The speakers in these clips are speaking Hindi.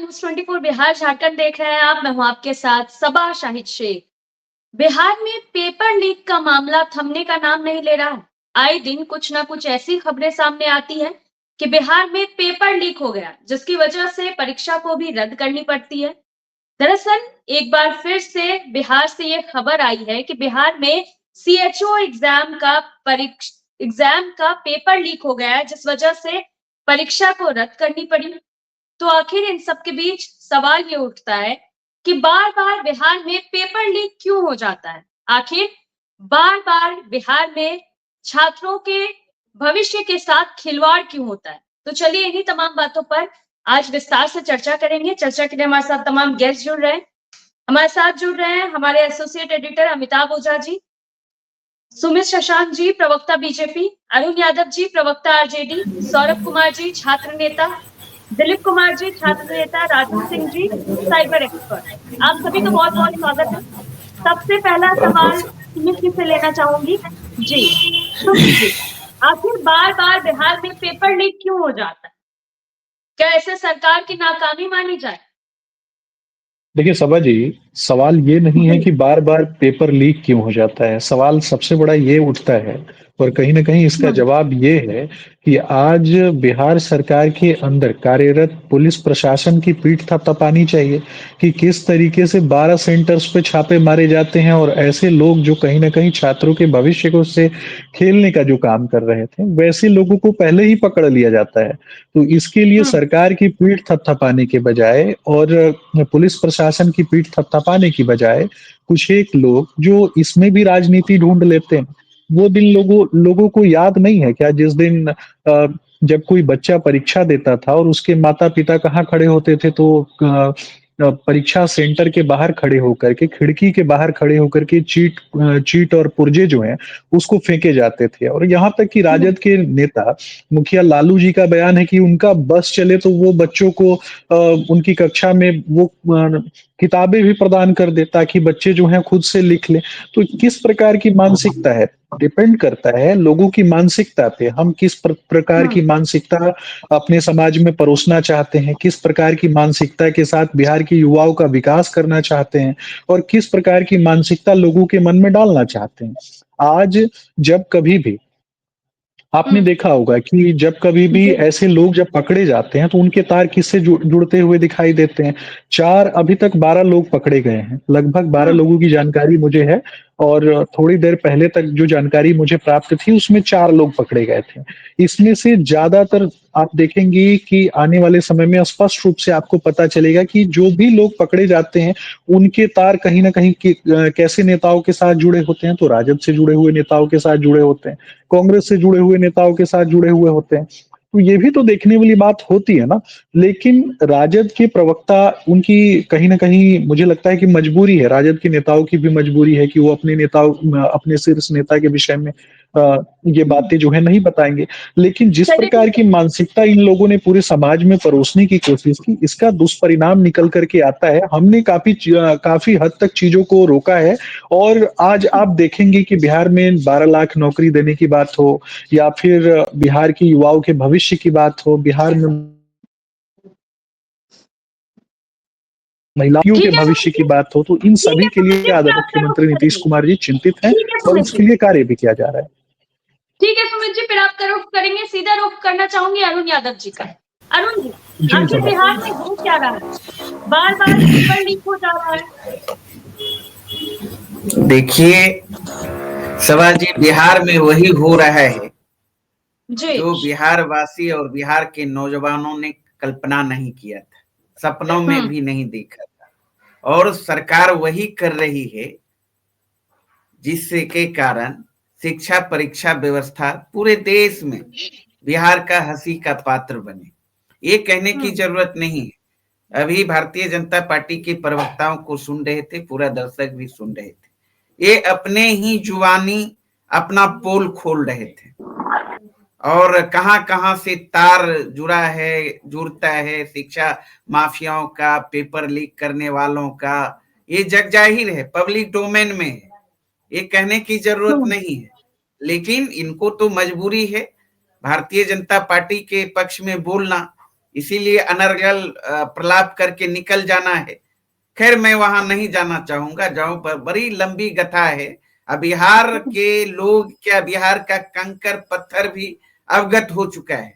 न्यूज़ 24 बिहार झारखंड देख रहे हैं आप। मैं हूं आपके साथ सबा शाहिद शेख। बिहार में पेपर लीक का मामला थमने का नाम नहीं ले रहा है। आए दिन कुछ ना कुछ ऐसी खबरें सामने आती हैं कि बिहार में पेपर लीक हो गया, जिसकी वजह से परीक्षा को भी रद्द करनी पड़ती है। दरअसल एक बार फिर से बिहार से ये खबर आई है कि बिहार में सीएचओ एग्जाम का पेपर लीक हो गया है, जिस वजह से परीक्षा को रद्द करनी पड़ी। तो आखिर इन सब के बीच सवाल ये उठता है कि बार-बार बिहार में पेपर लीक क्यों हो जाता है? आखिर बार-बार बिहार में छात्रों के भविष्य के साथ खिलवाड़ क्यों होता है? तो चलिए इन्हीं तमाम बातों पर आज विस्तार से चर्चा करेंगे। चर्चा के लिए हमारे साथ तमाम गेस्ट जुड़ रहे हैं। हमारे साथ जुड़ रहे हैं हमारे एसोसिएट एडिटर अमिताभ ओझा जी, सुमित शशांक जी प्रवक्ता बीजेपी, अरुण यादव जी प्रवक्ता आरजेडी, सौरभ कुमार जी छात्र नेता, दिलीप कुमार जी छात्र नेता, राजू सिंह जी साइबर एक्सपर्ट। आप सभी का बहुत बहुत स्वागत है। सबसे पहला सवाल सुमित जी से लेना चाहूंगी। जी सुमित जी, आखिर बार बार बिहार में पेपर लीक क्यों हो जाता है? क्या ऐसे सरकार की नाकामी मानी जाए? देखिए सबा जी, सवाल ये नहीं है जी। कि बार बार पेपर लीक क्यों हो जाता है। सवाल सबसे बड़ा ये उठता है और कहीं ना कहीं इसका जवाब ये है कि आज बिहार सरकार के अंदर कार्यरत पुलिस प्रशासन की पीठ थपथपानी चाहिए कि किस तरीके से 12 सेंटर्स पे छापे मारे जाते हैं और ऐसे लोग जो कहीं ना कहीं छात्रों के भविष्य को से खेलने का जो काम कर रहे थे वैसे लोगों को पहले ही पकड़ लिया जाता है। तो इसके लिए हम्म। सरकार की पीठ थपथपाने के बजाय और पुलिस प्रशासन की पीठ थपथपाने की बजाय कुछ एक लोग जो इसमें भी राजनीति ढूंढ लेते हैं। वो दिन लोगों लोगों को याद नहीं है क्या, जिस दिन जब कोई बच्चा परीक्षा देता था और उसके माता पिता कहाँ खड़े होते थे, तो परीक्षा सेंटर के बाहर खड़े होकर के, खिड़की के बाहर खड़े होकर के चीट और पुर्जे जो हैं उसको फेंके जाते थे। और यहाँ तक कि राजद के नेता मुखिया लालू जी का बयान है कि उनका बस चले तो वो बच्चों को उनकी कक्षा में वो किताबें भी प्रदान कर दे ताकि बच्चे जो हैं खुद से लिख लें। तो किस प्रकार की मानसिकता है, डिपेंड करता है लोगों की मानसिकता पे। हम किस प्रकार की मानसिकता अपने समाज में परोसना चाहते हैं, किस प्रकार की मानसिकता के साथ बिहार के युवाओं का विकास करना चाहते हैं और किस प्रकार की मानसिकता लोगों के मन में डालना चाहते हैं। आज जब कभी भी आपने देखा होगा कि जब कभी भी जी। ऐसे लोग जब पकड़े जाते हैं तो उनके तार किससे जुड़ते हुए दिखाई देते हैं। 4 अभी तक 12 लोग पकड़े गए हैं। लगभग 12 लोगों की जानकारी मुझे है और थोड़ी देर पहले तक जो जानकारी मुझे प्राप्त थी उसमें 4 लोग पकड़े गए थे। इसमें से ज्यादातर आप देखेंगे कि आने वाले समय में स्पष्ट रूप से आपको पता चलेगा कि जो भी लोग पकड़े जाते हैं उनके तार कहीं न कहीं कैसे नेताओं के साथ जुड़े होते हैं, तो राजद से जुड़े हुए नेताओं के साथ जुड़े होते हैं। कांग्रेस से जुड़े हुए नेताओं के साथ जुड़े हुए होते हैं। तो ये भी तो देखने वाली बात होती है ना। लेकिन राजद के प्रवक्ता, उनकी कहीं न कहीं मुझे लगता है कि मजबूरी है, राजद के नेताओं की भी मजबूरी है कि वो अपने शीर्ष नेता के विषय में ये बातें जो है नहीं बताएँगे। लेकिन जिस चलिए। प्रकार की मानसिकता इन लोगों ने पूरे समाज में परोसने की कोशिश की, इसका दुष्परिणाम निकल कर के आता है। हमने काफ़ी हद तक चीज़ों को रोका है और आज आप देखेंगे कि बिहार में 12 लाख नौकरी देने की बात हो या फिर बिहार के युवाओं के भविष्य की बात हो, बिहार में महिलाओं के ठीक है भविष्य सुमित की जी। बात हो, तो इन ठीक सभी है के सुमित लिए जी, आज फिर आपका रुख मुख्यमंत्री नीतीश करेंगे। कुमार जी चिंतित हैं ठीक है और सुमित जी। इसके लिए कार्य भी किया जा रहा है। ठीक है सुमित जी, फिर आपका रुख करेंगे। सीधा रुख करना चाहूंगी अरुण यादव जी का। अरुण जी, जी, आखिर सभा। बिहार में हो क्या रहा है? बार बार पेपर लीक हो जा रहा है। देखिए सभा जी, बिहार में वही हो रहा है जी। जो बिहार वासी और बिहार के नौजवानों ने कल्पना नहीं किया था, सपनों में भी नहीं देखा था, और सरकार वही कर रही है जिससे के कारण शिक्षा परीक्षा व्यवस्था पूरे देश में बिहार का हंसी का पात्र बने। ये कहने की जरूरत नहीं है। अभी भारतीय जनता पार्टी के प्रवक्ताओं को सुन रहे थे, पूरा दर्शक भी सुन रहे थे। ये अपने ही जुबानी अपना पोल खोल रहे थे और कहां-कहां से तार जुड़ता है शिक्षा माफियाओं का, पेपर लीक करने वालों का। ये जग जाहिर है, पब्लिक डोमेन में है, ये कहने की जरूरत नहीं है। लेकिन इनको तो मजबूरी है भारतीय जनता पार्टी के पक्ष में बोलना, इसीलिए अनर्गल प्रलाप करके निकल जाना है। खैर मैं वहां नहीं जाना चाहूंगा, जहां पर बड़ी लंबी कथा है। अब बिहार के लोग क्या, बिहार का कंकर पत्थर भी अवगत हो चुका है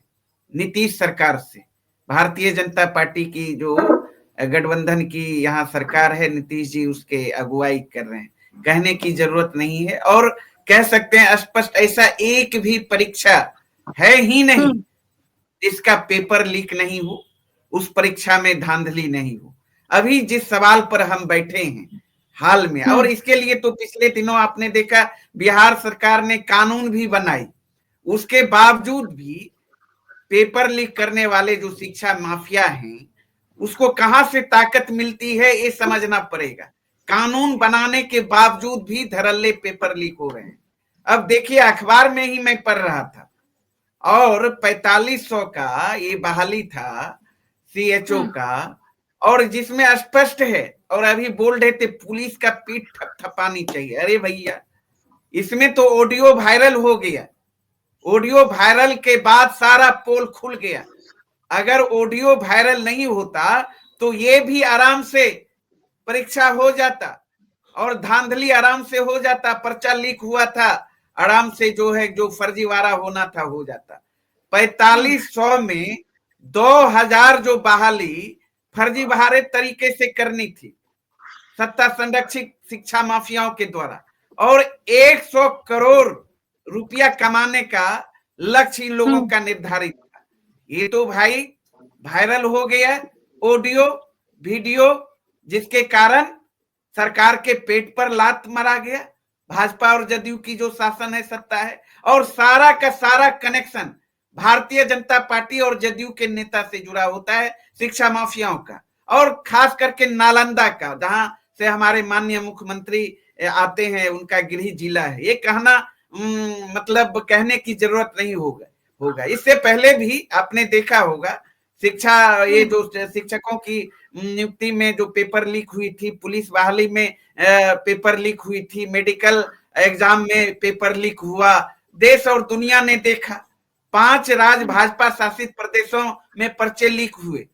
नीतीश सरकार से। भारतीय जनता पार्टी की जो गठबंधन की यहाँ सरकार है, नीतीश जी उसके अगुवाई कर रहे हैं, कहने की जरूरत नहीं है। और कह सकते हैं स्पष्ट, ऐसा एक भी परीक्षा है ही नहीं जिसका पेपर लीक नहीं हो, उस परीक्षा में धांधली नहीं हो। अभी जिस सवाल पर हम बैठे हैं हाल में, और इसके लिए तो पिछले दिनों आपने देखा बिहार सरकार ने कानून भी बनाई, उसके बावजूद भी पेपर लीक करने वाले जो शिक्षा माफिया हैं उसको कहां से ताकत मिलती है ये समझना पड़ेगा। कानून बनाने के बावजूद भी धड़ल्ले पेपर लीक हो रहे हैं। अब देखिए अखबार में ही मैं पढ़ रहा था, और 4500 का ये बहाली था सीएचओ का, और जिसमें स्पष्ट है, और अभी बोल रहे थे पुलिस का पीठ थपथपानी चाहिए। अरे भैया, इसमें तो ऑडियो वायरल हो गया, ऑडियो वायरल के बाद सारा पोल खुल गया। अगर ऑडियो वायरल नहीं होता तो ये भी आराम से परीक्षा हो जाता और धांधली आराम से हो जाता, पर्चा लीक हुआ था आराम से, जो है जो फर्जीवाड़ा होना था हो जाता। 4500 में 2000 जो बहाली फर्जी बहारे तरीके से करनी थी सत्ता संरक्षित शिक्षा माफियाओं के द्वारा, और 100 करोड़ रुपया कमाने का लक्ष्य इन लोगों का निर्धारित था। ये तो भाई वायरल हो गया ऑडियो वीडियो, जिसके कारण सरकार के पेट पर लात मारा गया। भाजपा और जदयू की जो शासन है, सत्ता है, और सारा का सारा कनेक्शन भारतीय जनता पार्टी और जदयू के नेता से जुड़ा होता है, शिक्षा माफियाओं का, और खास करके नालंदा का, जहां से हमारे माननीय मुख्यमंत्री आते हैं, उनका गृह जिला है। ये कहना मतलब कहने की जरूरत नहीं होगा। इससे पहले भी आपने देखा होगा शिक्षा, ये जो शिक्षकों की नियुक्ति में जो पेपर लीक हुई थी, पुलिस बहाली में पेपर लीक हुई थी, मेडिकल एग्जाम में पेपर लीक हुआ, देश और दुनिया ने देखा। 5 राज्य भाजपा शासित प्रदेशों में पर्चे लीक हुए,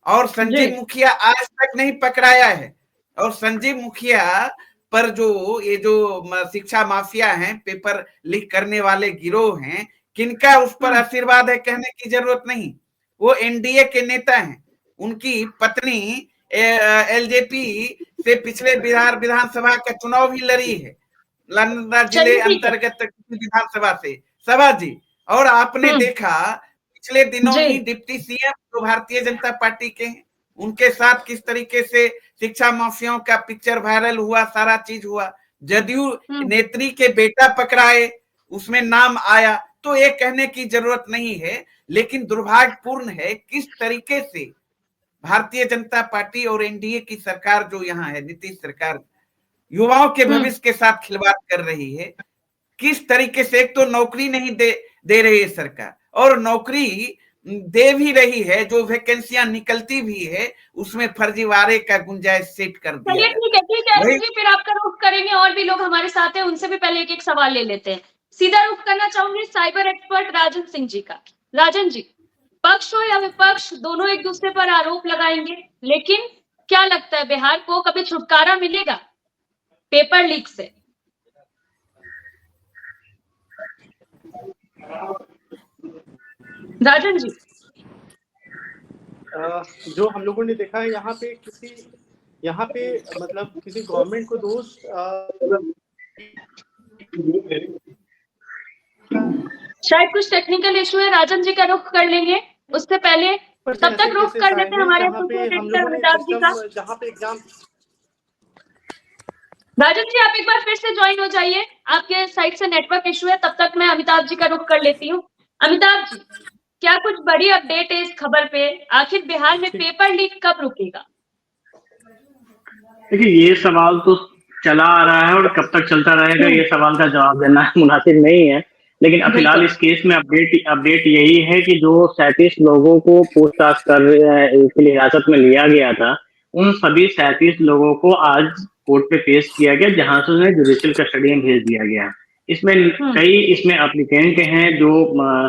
और संजीव मुखिया आज तक नहीं पकड़ाया है। और संजीव मुखिया पर जो ये जो शिक्षा माफिया हैं, पेपर लीक करने वाले गिरोह हैं, किनका उस पर आशीर्वाद है कहने की जरूरत नहीं। वो एनडीए के नेता हैं, उनकी पत्नी एलजेपी से पिछले बिहार विधानसभा का चुनाव भी लड़ी है, नालंदा जिले अंतर्गत विधानसभा से सभा जी। और आपने देखा पिछले दिनों ही डिप्टी सीएम जो भारतीय जनता पार्टी के हैं, उनके साथ किस तरीके से शिक्षा माफियाओं का पिक्चर वायरल हुआ, सारा चीज हुआ। जदयू नेत्री के बेटा पकड़ाए, उसमें नाम आया, तो ये कहने की जरूरत नहीं है। लेकिन दुर्भाग्यपूर्ण है किस तरीके से भारतीय जनता पार्टी और एनडीए की सरकार जो यहाँ है, नीतीश सरकार, युवाओं के भविष्य के साथ खिलवाड़ कर रही है। किस तरीके से, एक तो नौकरी नहीं दे रही है सरकार, और नौकरी दे भी रही है, जो वैकेंसियां निकलती भी है उसमें फर्जीवाड़े का गुंजाइश सेट कर दिया। चलिए ठीक है, फिर आपका रुख करेंगे, और भी लोग हमारे साथ हैं, उनसे भी पहले एक सवाल ले लेते हैं। सीधा रुख करना चाहूंगी साइबर एक्सपर्ट राजन सिंह जी का। राजन जी, पक्ष हो या विपक्ष, दोनों एक दूसरे पर आरोप लगाएंगे, लेकिन क्या लगता है बिहार को कभी छुटकारा मिलेगा पेपर लीक से? राजन जी, जो हम लोगों ने देखा है यहाँ पे मतलब किसी गवर्नमेंट को दोष शायद कुछ टेक्निकल इशू है, राजन जी का रुख कर लेंगे, उससे पहले तब तक रुख कर देते हैं हमारे अमिताभ जी का। जहाँ पे एग्जाम, राजन जी आप एक बार फिर से ज्वाइन हो जाइए, आपके साइड से नेटवर्क इशू है, तब तक मैं अमिताभ जी का रुख कर लेती हूँ। अमिताभ जी, क्या कुछ बड़ी अपडेट है इस खबर पे? आखिर बिहार में पेपर लीक कब रुकेगा? देखिए, ये सवाल तो चला आ रहा है और कब तक चलता रहेगा ये सवाल का जवाब देना मुनासिब नहीं है। लेकिन फिलहाल इस केस में अपडेट यही है कि जो 37 लोगों को पूछताछ के लिए हिरासत में लिया गया था, उन सभी 37 लोगों को आज कोर्ट पे पेश किया गया, जहां से उन्हें जुडिशियल कस्टडी में भेज दिया गया। इसमें कई एप्लीकेंट हैं जो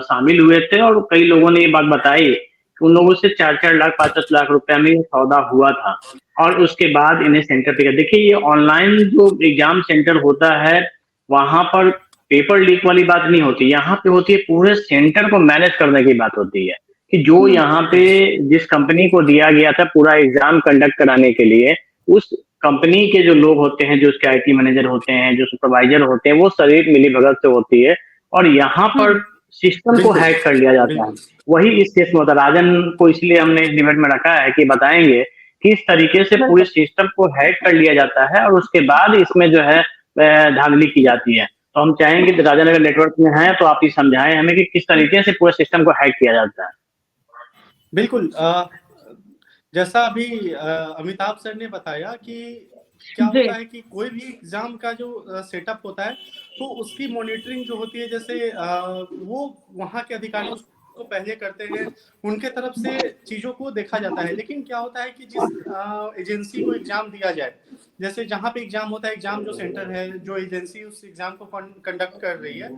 शामिल हुए थे, और कई लोगों ने ये बात बताई उन लोगों से 4-4 लाख 5-5 लाख रुपए में ये सौदा हुआ था और उसके बाद इन्हें सेंटर पे देखिए ये ऑनलाइन जो एग्जाम सेंटर होता है वहां पर पेपर लीक वाली बात नहीं होती, यहाँ पे होती है पूरे सेंटर को मैनेज करने की बात होती है कि जो यहाँ पे जिस कंपनी को दिया गया था पूरा एग्जाम कंडक्ट कराने के लिए, उस कंपनी के जो लोग होते हैं, जो उसके आईटी मैनेजर होते हैं, जो सुपरवाइजर होते हैं, वो सारी मिली भगत से होती है और यहाँ पर सिस्टम को हैक कर लिया जाता है। वही इस केस में होता है। राजन को इसलिए हमने इस डिबेट में रखा है कि बताएंगे किस तरीके से पूरे सिस्टम को हैक कर लिया जाता है और उसके बाद इसमें जो है धांधली की जाती है। तो हम चाहेंगे कि राजन अगर नेटवर्क में है तो आप ये समझाएं हमें कि किस तरीके से पूरे सिस्टम को हैक किया जाता है। बिल्कुल, जैसा अभी अमिताभ सर ने बताया कि क्या होता है कि कोई भी एग्जाम का जो सेटअप होता है तो उसकी मॉनिटरिंग जो होती है, जैसे वो वहाँ के अधिकारी उसको पहले करते हैं, उनके तरफ से चीजों को देखा जाता है। लेकिन क्या होता है कि जिस एजेंसी को एग्जाम दिया जाए, जैसे जहाँ पे एग्जाम होता है, एग्जाम जो सेंटर है, जो एजेंसी उस एग्जाम को कंडक्ट कर रही है,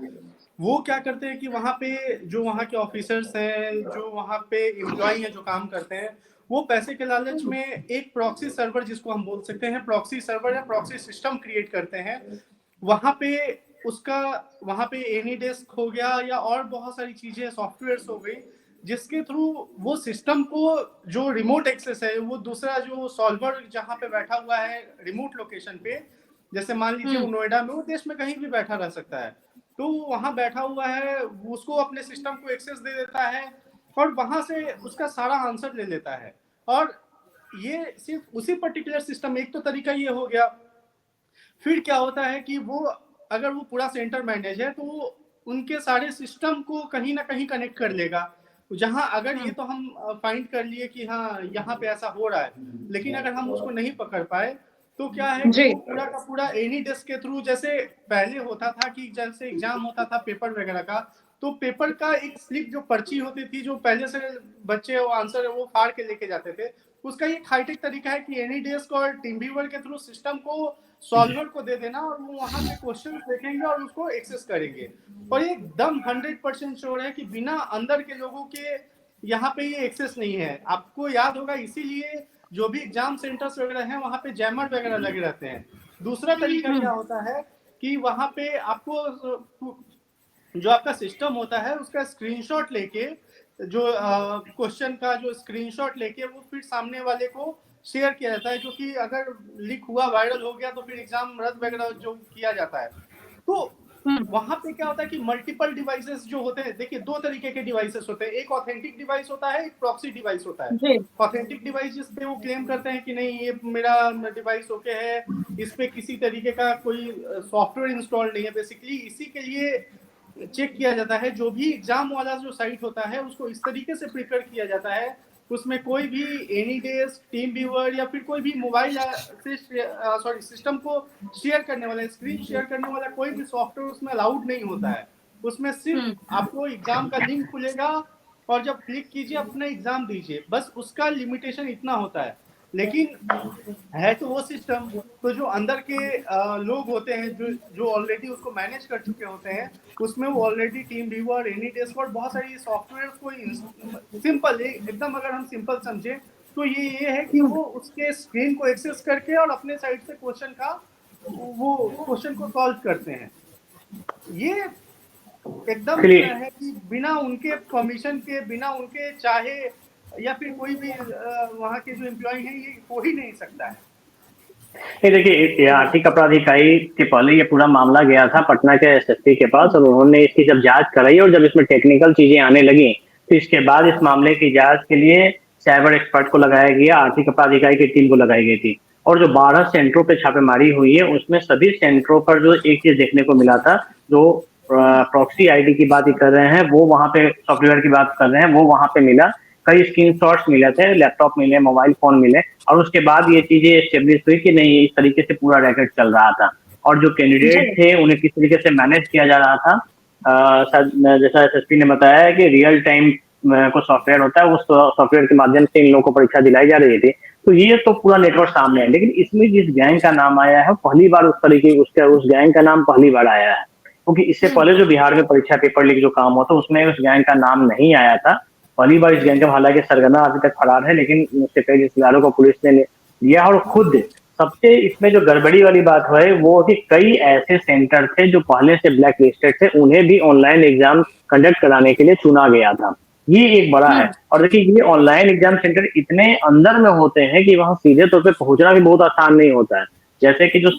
वो क्या करते हैं कि वहाँ पे जो वहाँ के ऑफिसर्स हैं, जो वहाँ पे एम्प्लॉय हैं जो काम करते हैं, वो पैसे के लालच में एक प्रॉक्सी सर्वर, जिसको हम बोल सकते हैं प्रॉक्सी सर्वर या प्रॉक्सी सिस्टम क्रिएट करते हैं। वहाँ पे एनीडेस्क हो गया या और बहुत सारी चीजें, सॉफ्टवेयर्स हो गई, जिसके थ्रू वो सिस्टम को जो रिमोट एक्सेस है, वो दूसरा जो सॉल्वर जहाँ पे बैठा हुआ है रिमोट लोकेशन पे, जैसे मान लीजिए वो नोएडा में, वो देश में कहीं भी बैठा रह सकता है, तो वहाँ बैठा हुआ है, उसको अपने सिस्टम को एक्सेस दे देता है और वहां से उसका सारा आंसर ले लेता है। और ये सिर्फ उसी पर्टिकुलर सिस्टम, एक तो तरीका ये हो गया। फिर क्या होता है कि वो अगर वो पूरा सेंटर मैनेज है तो उनके सारे सिस्टम को कहीं ना कहीं कनेक्ट कर लेगा, जहां अगर ये तो हम फाइंड कर लिए कि हाँ यहाँ पे ऐसा हो रहा है, लेकिन अगर हम उसको नहीं पकड़ पाए तो क्या है कि पूरा का पूरा एनी डेस्क के थ्रू, जैसे पहले होता था कि जैसे एग्जाम होता था पेपर वगैरह का, तो पेपर का एक स्लिप जो पर्ची होती थी, जो पहले से बच्चे वो आंसर वो फाड़ के लेके जाते थे, उसका एक हाईटेक तरीका है कि एनी डेस्क और टीम व्यूअर के थ्रू सिस्टम को सॉल्वर को दे देना और वो वहां पे क्वेश्चन देखेंगे और उसको एक्सेस करेंगे। और ये एकदम 100% श्योर है कि बिना अंदर के लोगों के यहाँ पे ये एक्सेस नहीं है। आपको याद होगा, इसीलिए जो भी एग्जाम सेंटर्स वगैरह हैं वहाँ पे जैमर वगैरह लगे रहते हैं। दूसरा तरीका क्या होता है कि वहाँ पे आपको जो आपका सिस्टम होता है उसका स्क्रीनशॉट लेके, जो क्वेश्चन का जो स्क्रीनशॉट लेके वो फिर सामने वाले को शेयर किया जाता है, क्योंकि अगर लीक हुआ, वायरल हो गया तो फिर एग्जाम रद्द वगैरह जो किया जाता है। तो वहां पे क्या होता है कि मल्टीपल डिवाइसेस जो होते हैं, देखिए दो तरीके के डिवाइसेस होते हैं, एक ऑथेंटिक डिवाइस होता है, एक प्रॉक्सी डिवाइस होता है। ऑथेंटिक डिवाइस जिसपे वो क्लेम करते हैं कि नहीं ये मेरा डिवाइस ओके है, इस पे किसी तरीके का कोई सॉफ्टवेयर इंस्टॉल नहीं है। बेसिकली इसी के लिए चेक किया जाता है, जो भी एग्जाम वाला जो साइट होता है उसको इस तरीके से प्रिपेयर किया जाता है, उसमें कोई भी एनी डेस्क, टीम व्यूअर या फिर कोई भी मोबाइल से सिस्टम को शेयर करने वाला, स्क्रीन शेयर करने वाला कोई भी सॉफ्टवेयर उसमें अलाउड नहीं होता है। उसमें सिर्फ आपको एग्जाम का लिंक खुलेगा और जब क्लिक कीजिए अपना एग्जाम दीजिए, बस उसका लिमिटेशन इतना होता है। लेकिन है तो वो सिस्टम, तो जो अंदर के लोग होते हैं जो ऑलरेडी उसको मैनेज कर चुके होते हैं, उसमें वो already team viewer, any desk और बहुत सारी सॉफ्टवेयर को सिंपल एकदम, अगर हम सिंपल समझे तो ये है कि वो उसके स्क्रीन को एक्सेस करके और अपने साइड से क्वेश्चन को सॉल्व करते हैं। ये एकदम है कि बिना उनके परमिशन के, बिना उनके चाहे या फिर कोई भी वहाँ के जो एम्प्लॉय हैं, ये हो ही नहीं सकता है। ये देखिए आर्थिक अपराध इकाई के पहले ये पूरा मामला गया था पटना के एसएसपी के पास और उन्होंने इसकी जब जांच कराई और जब इसमें टेक्निकल चीजें आने लगी तो इसके बाद इस मामले की जांच के लिए साइबर एक्सपर्ट को लगाया गया, आर्थिक अपराध इकाई की टीम को लगाई गई थी। और जो 12 सेंटरों पे छापेमारी हुई है उसमें सभी सेंटरों पर जो एक चीज देखने को मिला था, जो प्रॉक्सी आईडी की बात कर रहे हैं वो वहां पे, सॉफ्टवेयर की बात कर रहे हैं वो वहां पे मिला, कई स्क्रीनशॉट्स मिले थे, लैपटॉप मिले, मोबाइल फोन मिले और उसके बाद ये चीजें एस्टेब्लिश हुई कि नहीं इस तरीके से पूरा रैकेट चल रहा था। और जो कैंडिडेट थे उन्हें किस तरीके से मैनेज किया जा रहा था, जैसा एसएसपी ने बताया है कि रियल टाइम को सॉफ्टवेयर होता है, उस सॉफ्टवेयर के माध्यम से इन लोगों को परीक्षा दिलाई जा रही थी। तो ये तो पूरा नेटवर्क सामने है, लेकिन इसमें जिस गैंग का नाम आया है पहली बार उस तरीके उस गैंग का नाम पहली बार आया है, क्योंकि इससे पहले जो बिहार में परीक्षा पेपर लीक जो काम होता उसमें उस गैंग का नाम नहीं आया था पहली बार इस गैंग का, हालांकि सरगना अभी तक फरार है, लेकिन उससे कई रिश्तेदारों को पुलिस ने लिया। और खुद सबसे इसमें जो गड़बड़ी वाली बात है वो कि कई ऐसे सेंटर थे जो पहले से ब्लैक लिस्टेड थे, उन्हें भी ऑनलाइन एग्जाम कंडक्ट कराने के लिए चुना गया था। ये एक बड़ा है। और देखिए, ये ऑनलाइन एग्जाम सेंटर इतने अंदर में होते हैं कि वहां सीधे तौर पे पहुंचना भी बहुत आसान नहीं होता है। जैसे कि जो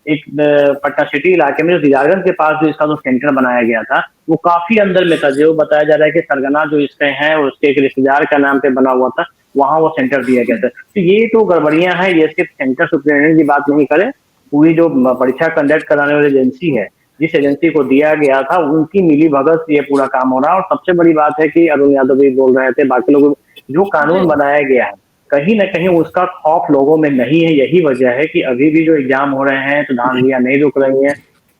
एक पटना सिटी इलाके में जो दीदारगंज के पास जो इसका जो सेंटर बनाया गया था वो काफी अंदर में था। जो बताया जा रहा है कि सरगना जो इसके हैं उसके एक रिश्तेदार का नाम पे बना हुआ था, वहां वो सेंटर दिया गया था। तो ये तो गड़बड़ियां हैं। ये सिर्फ सेंटर सुप्रिंटेंडेंट की बात नहीं करें, पूरी जो परीक्षा कंडक्ट कराने वाली एजेंसी है, जिस एजेंसी को दिया गया था, उनकी मिली भगत से ये पूरा काम हो रहा है। और सबसे बड़ी बात है कि अरुण यादव भी बोल रहे थे, बाकी लोग, जो कानून बनाया गया है कहीं ना कहीं उसका खौफ लोगों में नहीं है। यही वजह है कि अभी भी जो एग्जाम हो रहे हैं तो धांधलियां नहीं रुक रही हैं,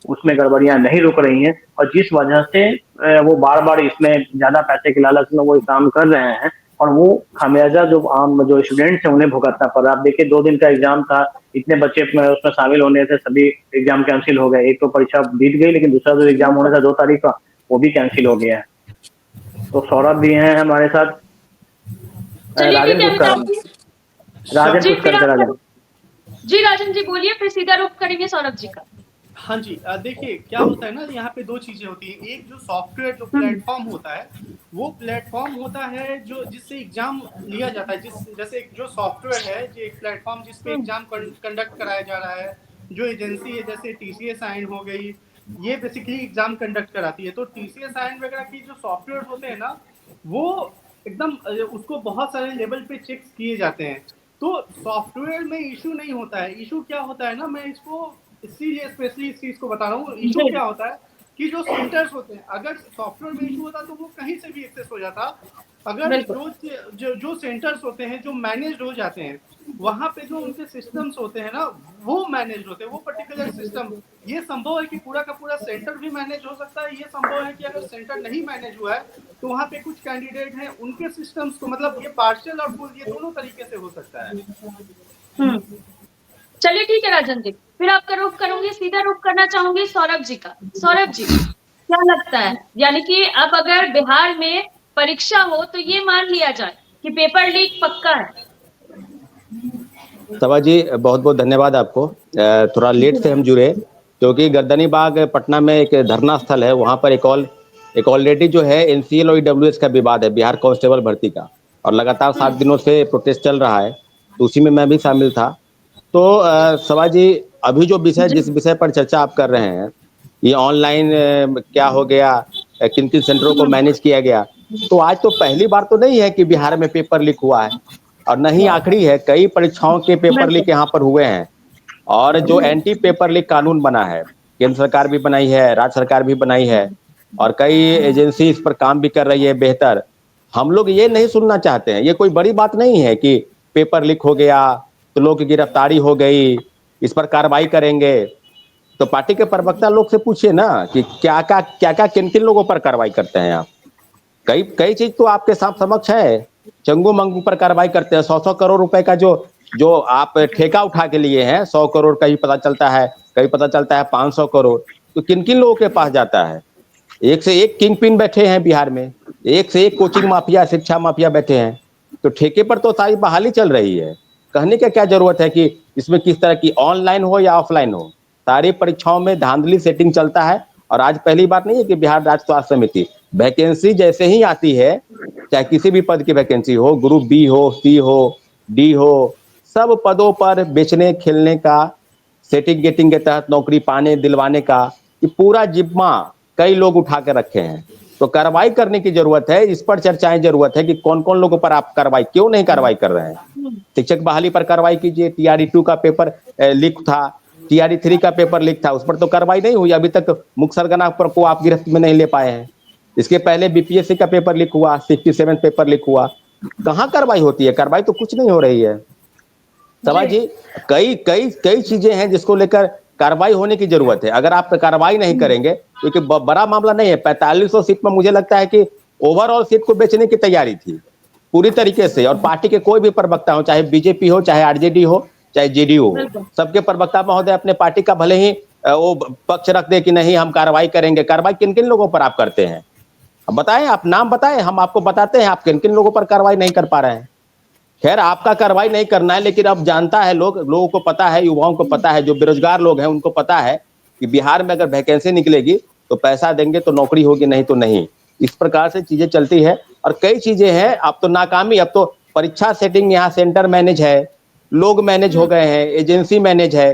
उसमें गड़बड़ियां नहीं रुक रही हैं। और जिस वजह से वो बार बार इसमें ज्यादा पैसे के लालच में वो काम कर रहे हैं, और वो खामियाजा जो आम जो स्टूडेंट्स हैं उन्हें भुगतना पड़ रहा है। आप देखिए, 2 दिन का एग्जाम था, इतने बच्चे उसमें शामिल होने थे, सभी एग्जाम कैंसिल हो गए। एक तो परीक्षा बीत गई, लेकिन दूसरा जो एग्जाम होना था 2 तारीख का, वो भी कैंसिल हो गया है। तो सौरभ भी हैं हमारे साथ। राजन जी, कुछ कर राजन। जी राजन जी बोलिए, फिर सीधा रुख करेंगे सौरभ जी का। हाँ जी, देखिए क्या होता है ना, यहाँ पे 2 चीजें होती हैं। एक जो सॉफ्टवेयर जो प्लेटफॉर्म होता है, वो प्लेटफॉर्म होता है जो जिससे एग्जाम लिया जाता है। जैसे जो सॉफ्टवेयर है, जो एक प्लेटफॉर्म जिसपे एग्जाम कंडक्ट कराया जा रहा है, जो एजेंसी है जैसे TCS साइन हो गई, ये बेसिकली एग्जाम कंडक्ट कराती है। तो TCS साइन वगैरह की जो सॉफ्टवेयर होते हैं ना, वो एकदम उसको बहुत सारे लेवल पे चेक्स किए जाते हैं। तो सॉफ्टवेयर में इशू नहीं होता है। इशू क्या होता है ना, मैं इसको इसीलिए स्पेशली इस चीज को बता रहा हूँ। इशू क्या होता है कि जो सेंटर्स होते हैं, अगर सॉफ्टवेयर में इशू होता तो वो कहीं से भी एक्सेस हो जाता। अगर जो सेंटर्स होते हैं जो मैनेज हो जाते हैं, वहां पे जो उनके सिस्टम्स होते हैं ना, वो मैनेज होते हैं, वो पर्टिकुलर सिस्टम। ये संभव है कि पूरा का पूरा सेंटर भी मैनेज हो सकता है। ये संभव है कि अगर सेंटर नहीं मैनेज हुआ है तो वहाँ पे कुछ कैंडिडेट हैं, उनके सिस्टम्स को, मतलब ये पार्शियल और फुल, ये दोनों तरीके से हो सकता है। चलिए ठीक है राजन जी, फिर आपका रुख करूंगी, सीधा रुख करना चाहूंगी सौरभ जी का। सौरभ जी, क्या लगता है, यानी कि अब अगर बिहार में परीक्षा हो तो ये मान लिया जाए कि पेपर लीक पक्का है? सभा जी, बहुत बहुत धन्यवाद आपको। थोड़ा लेट से हम जुड़े, क्योंकि गर्दनी बाग पटना में एक धरना स्थल है, वहां पर एक ऑलरेडी जो है NCL और EWS का विवाद है, बिहार कांस्टेबल भर्ती का, और लगातार 7 दिनों से प्रोटेस्ट चल रहा है। तो उसी में मैं भी शामिल था। तो सभा जी, अभी जो जिस विषय पर चर्चा आप कर रहे हैं, ये ऑनलाइन क्या हो गया, किन किन सेंटरों को मैनेज किया गया, तो आज तो पहली बार तो नहीं है कि बिहार में पेपर लीक हुआ है, और न ही आखिरी है। कई परीक्षाओं के पेपर लीक यहाँ पर हुए हैं। और जो एंटी पेपर लीक कानून बना है, केंद्र सरकार भी बनाई है, राज्य सरकार भी बनाई है, और कई एजेंसी इस पर काम भी कर रही है बेहतर। हम लोग ये नहीं सुनना चाहते हैं। ये कोई बड़ी बात नहीं है कि पेपर लीक हो गया तो लोग की गिरफ्तारी हो गई, इस पर कार्रवाई करेंगे। तो पार्टी के प्रवक्ता लोग से पूछिए ना कि क्या किन किन लोगों पर कार्रवाई करते हैं आप। कई चीज तो आपके समक्ष है। चंगू मंगू पर कार्रवाई करते हैं। 100 करोड़ रुपए का जो आप ठेका उठा के लिए हैं, 100 करोड़ का ही पता चलता है, कहीं पता चलता है 500 करोड़। तो किन किन लोगों के पास जाता है? एक से एक किंग पिन बैठे हैं बिहार में, एक से एक कोचिंग माफिया, शिक्षा माफिया बैठे हैं। तो ठेके पर तो सारी बहाली चल रही है। कहने की क्या जरूरत है कि इसमें किस तरह की ऑनलाइन हो या ऑफलाइन हो, सारी परीक्षाओं में धांधली सेटिंग चलता है। और आज पहली बात नहीं है कि बिहार राज्य स्वास्थ्य समिति वैकेंसी जैसे ही आती है, चाहे किसी भी पद की वैकेंसी हो, ग्रुप बी हो, सी हो, डी हो, सब पदों पर बेचने खेलने का, सेटिंग गेटिंग के तहत नौकरी पाने दिलवाने का ये पूरा जिम्मा कई लोग उठा के रखे हैं। तो कार्रवाई करने की जरूरत है, इस पर चर्चाएं जरूरत है कि कौन कौन लोगों पर आप कार्रवाई क्यों नहीं कार्रवाई कर रहे हैं। शिक्षक बहाली पर कार्रवाई कीजिए। TRE-2 का पेपर लीक था, TRE-3 का पेपर लीक था, उस पर तो कार्रवाई नहीं हुई। अभी तक मुख्य सरगना पर को आप गिरफ्त में नहीं ले पाए हैं। इसके पहले BPSC का पेपर लीक हुआ, 67 पेपर लीक हुआ, कहाँ कार्रवाई होती है? कार्रवाई तो कुछ नहीं हो रही है। सभा जी, कई चीजें हैं जिसको लेकर कार्रवाई होने की जरूरत है। अगर आप कार्रवाई नहीं करेंगे, क्योंकि बड़ा मामला नहीं है, 4500 सीट में मुझे लगता है कि ओवरऑल सीट को बेचने की तैयारी थी पूरी तरीके से। और पार्टी के कोई भी प्रवक्ता हो, चाहे BJP हो, चाहे RJD हो, चाहे JDU हो, सबके प्रवक्ता महोदय अपने पार्टी का भले ही वो पक्ष रख दे कि नहीं हम कार्रवाई करेंगे। कार्रवाई किन किन लोगों पर आप करते हैं? अब बताएं, आप नाम बताएं, हम आपको बताते हैं आप किन किन लोगों पर कार्रवाई नहीं कर पा रहे हैं। खैर आपका कार्रवाई नहीं करना है, लेकिन अब जानता है लोगों को पता है, युवाओं को पता है, जो बेरोजगार लोग हैं उनको पता है कि बिहार में अगर वैकेंसी निकलेगी तो पैसा देंगे तो नौकरी होगी, नहीं तो नहीं। इस प्रकार से चीजें चलती है और कई चीजें हैं। अब तो नाकामी, अब तो परीक्षा सेटिंग यहाँ सेंटर मैनेज है, लोग मैनेज हो गए हैं, एजेंसी मैनेज है,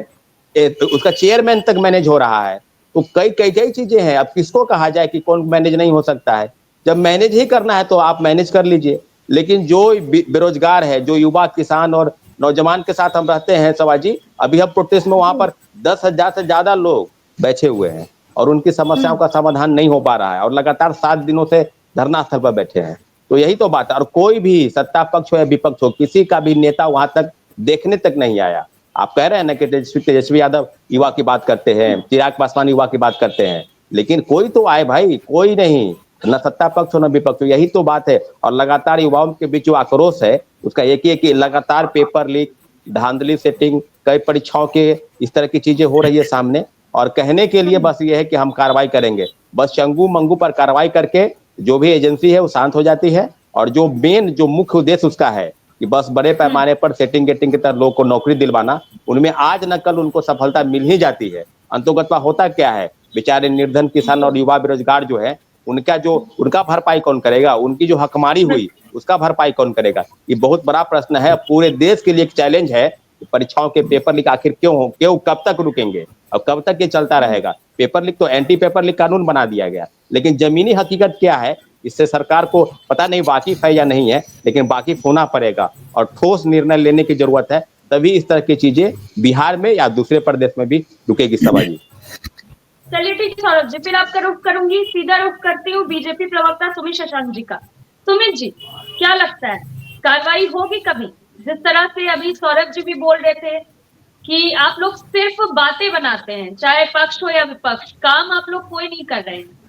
उसका चेयरमैन तक मैनेज हो रहा है। तो कई कई कई चीजें हैं। अब किसको कहा जाए कि कौन मैनेज नहीं हो सकता है? जब मैनेज ही करना है तो आप मैनेज कर लीजिए। लेकिन जो बेरोजगार है, जो युवा, किसान और नौजवान के साथ हम रहते हैं सवाजी, अभी हम प्रोटेस्ट में वहां पर 10,000 से ज्यादा लोग बैठे हुए हैं और उनकी समस्याओं का समाधान नहीं हो पा रहा है और लगातार 7 दिनों से धरना स्थल पर बैठे हैं। तो यही तो बात है। और कोई भी सत्ता पक्ष हो या विपक्ष हो, किसी का भी नेता वहां तक देखने तक नहीं आया। आप कह रहे हैं ना कि तेजस्वी यादव युवा की बात करते हैं, चिराग पासवान युवा की बात करते हैं, लेकिन कोई तो आए भाई, कोई नहीं, न सत्ता पक्ष हो न विपक्ष हो। यही तो बात है। और लगातार युवाओं के बीच जो आक्रोश है उसका एक ही लगातार पेपर लीक, धांधली सेटिंग, कई परीक्षाओं के इस तरह की चीजें हो रही है सामने, और कहने के लिए बस ये है कि हम कार्रवाई करेंगे। बस चंगू मंगू पर कार्रवाई करके जो भी एजेंसी है वो शांत हो जाती है। और जो मेन जो मुख्य उद्देश्य उसका है कि बस बड़े पैमाने पर सेटिंग गेटिंग के तरह लोगों को नौकरी दिलवाना, उनमें आज न कल उनको सफलता मिल ही जाती है। अंतोगत्वा होता क्या है, बेचारे निर्धन किसान और युवा बेरोजगार जो है उनका भरपाई कौन करेगा? उनकी जो हकमारी हुई उसका भरपाई कौन करेगा? ये बहुत बड़ा प्रश्न है। पूरे देश के लिए एक चैलेंज है। परीक्षाओं के पेपर लीक आखिर क्यों कब तक रुकेंगे और कब तक ये चलता रहेगा? पेपर लीक तो एंटी पेपर लीक कानून बना दिया गया, लेकिन जमीनी हकीकत क्या है इससे सरकार को पता नहीं वाकिफ है या नहीं है, लेकिन वाकिफ होना पड़ेगा और ठोस निर्णय लेने की जरूरत है। तभी इस तरह की चीजें बिहार में या दूसरे प्रदेश में भी रुकेगी। सवाजी चलिए ठीक है सौरभ जी, फिर आपका रुख करूंगी, सीधा रुख करती हूँ बीजेपी प्रवक्ता सुमित शशांक जी का। सुमित जी, क्या लगता है कार्रवाई होगी कभी? जिस तरह से अभी सौरभ जी भी बोल रहे थे कि आप लोग सिर्फ बातें बनाते हैं, चाहे पक्ष हो या विपक्ष, काम आप लोग कोई नहीं कर रहे हैं।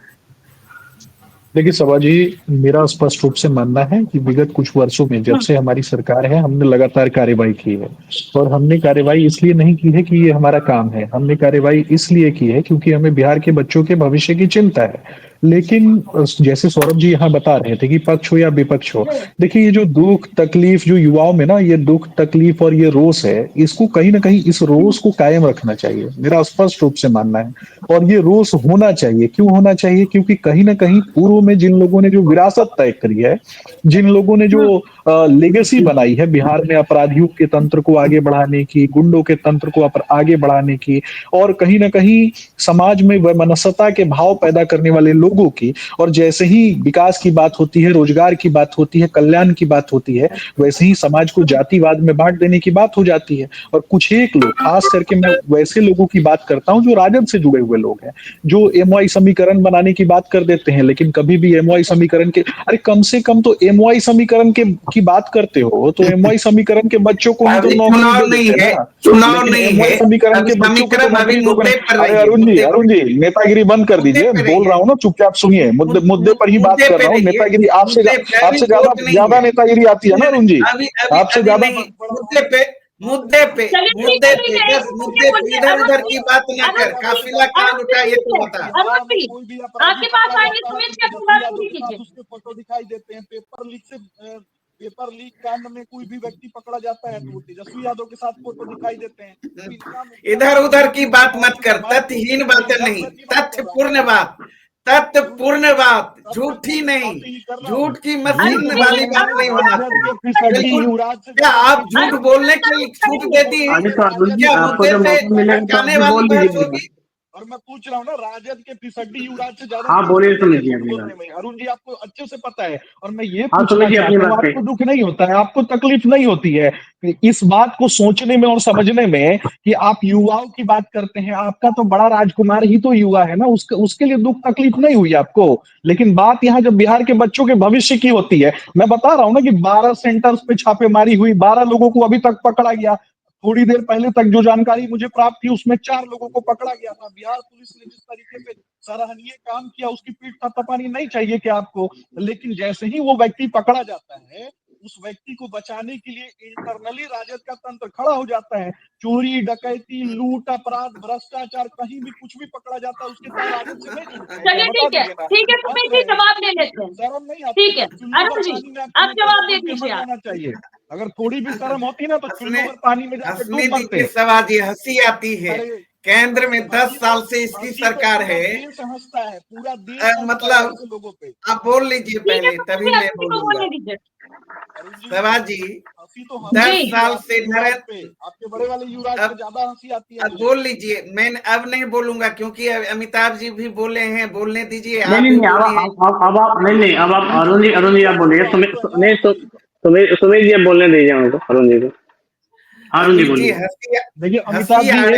देखिए सभा जी, मेरा स्पष्ट रूप से मानना है कि विगत कुछ वर्षों में जब से हमारी सरकार है, हमने लगातार कार्रवाई की है। और हमने कार्रवाई इसलिए नहीं की है कि ये हमारा काम है, हमने कार्रवाई इसलिए की है क्योंकि हमें बिहार के बच्चों के भविष्य की चिंता है। लेकिन जैसे सौरभ जी यहाँ बता रहे थे कि पक्ष हो या विपक्ष हो, देखिए ये जो दुख तकलीफ जो युवाओं में ना, ये दुख तकलीफ और ये रोष है, इसको कहीं ना कहीं इस रोष को कायम रखना चाहिए, मेरा स्पष्ट रूप से मानना है। और ये रोष होना चाहिए। क्यों होना चाहिए? क्योंकि कहीं ना कहीं पूर्व में जिन लोगों ने जो विरासत तय करी है, जिन लोगों ने जो लेगेसी बनाई है बिहार में अपराधियों के तंत्र को आगे बढ़ाने की, गुंडों के तंत्र को आगे बढ़ाने की, और कहीं ना कहीं समाज में वैमनस्यता के भाव पैदा करने वाले लोगों की, और जैसे ही विकास की बात होती है, रोजगार की बात होती है, कल्याण की बात होती है, वैसे ही समाज को जातिवाद में बांट देने की बात हो जाती है। और कुछ एक लोग, खास करके मैं वैसे लोगों की बात करता हूं जो राजद से जुड़े हुए लोग हैं, जो एमवाई समीकरण बनाने की बात कर देते हैं, लेकिन कभी भी एमवाई समीकरण के, अरे कम से कम तो एमवाई समीकरण की बात करते हो तो एमवाई समीकरण के बच्चों को भी तो चुनाव नहीं है, चुनाव नहीं है, समीकरण के बच्चों को तो नौकरी दोगे। अरे अरुण जी नेतागिरी बंद कर दीजिए, बोल रहा हूँ ना, चुपचाप सुनिए, मुद्दे पर ही बात कर रहा हूँ। नेतागिरी आपसे ज्यादा नेतागिरी आती है ना अरुण जी, आपसे ज्यादा। मुद्दे पे बस मुद्दे पे इधर उधर की बात ना कर, काफिला कहाँ लुटा ये तो बता। आपके पास आएंगे सुमित के बात पूरी कीजिए। उसके फोटो दिखाई देते हैं, पेपर लीक कांड में कोई भी व्यक्ति पकड़ा जाता है तो वो तेजस्वी यादव के साथ फोटो दिखाई देते हैं। इधर उधर की बात मत कर, तथ्यहीन बातें नहीं, तथ्यपूर्ण बात, झूठी नहीं, झूठ की मशीन वाली बात नहीं होना चाहिए। क्या आप झूठ बोलने के लिए छूट दे दी? क्या मुद्दे पे जाने वाली बात होगी? और मैं पूछ रहा हूँ ना, राजद के फिसड्डी युवराज से ज्यादा। हाँ बोलिए सुमित जी। अरुण जी आपको अच्छे से पता है, और मैं ये पूछना चाहता हूँ, आपको दुख नहीं होता है, आपको तकलीफ नहीं होती है इस बात को सोचने में और समझने में कि आप युवाओं की बात करते हैं? आपका तो बड़ा राजकुमार ही तो युवा है ना, उसके लिए दुख तकलीफ नहीं हुई आपको। लेकिन बात यहाँ जब बिहार के बच्चों के भविष्य की होती है, मैं बता रहा हूँ ना कि 12 सेंटर्स पे छापेमारी हुई, 12 लोगों को अभी तक पकड़ा गया। थोड़ी देर पहले तक जो जानकारी मुझे प्राप्त थी उसमें 4 लोगों को पकड़ा गया था। बिहार पुलिस ने जिस तरीके से सराहनीय काम किया, उसकी पीठ थपथपानी नहीं चाहिए क्या आपको? लेकिन जैसे ही वो व्यक्ति पकड़ा जाता है, उस व्यक्ति को बचाने के लिए इंटरनली राजद का तंत्र खड़ा हो जाता है। चोरी, डकैती, लूट, अपराध, भ्रष्टाचार, कहीं भी कुछ भी पकड़ा जाता है उसके तहत राजद से नहीं जुड़ते हैं। चलिए बता ठीक है, दीजिए ना, ठीक है सुमित जी जवाब ले लेते हैं। शर्म नहीं आती? ठीक है चुल्लू अरुण भर जी पानी में आप आपको जवाब दे डूब के मर दीजिए आप। जाना चाहिए। अगर थोड़ी भी शर्म होती ना तो चुल्लू हंसने भर पानी में जाके हंसने डूब मरते। दीजिए सवाजी, हंसी आती है। अरे केंद्र में 10 हंसी साल तो से इसकी हंसी तो सरकार पूरा है। देश हंसता है, पूरा देश हंसता है मतलब ऐसे लोगों पे। आप बोल लीजिए ठीक है पहले, तो तभी मुझे मैं अरुण जी को बोलूंगा। बोलने दीजिए। अरुण जी, सवाजी हंसी तो 10 जी। साल से आपके युवराज पे, आपके बड़े वाले युवराज पे अब ज्यादा हंसी आती है अब मुझे। बोल लीजिए। मैं अब नहीं बोलूंगा क्योंकि अमिताभ जी भी बोले हैं, बोलने दीजिए। नहीं आप नहीं भी नहीं, बोलिए। अब आप नहीं, अब आप अरुण जी आप बोलिए। नहीं सुमित जी अब बोलने दीजिए उनको, अरुण जी को। अरुण जी अमित जी बोलिए। हंसी देखिए अमिताभ हंसी जी, आ रही।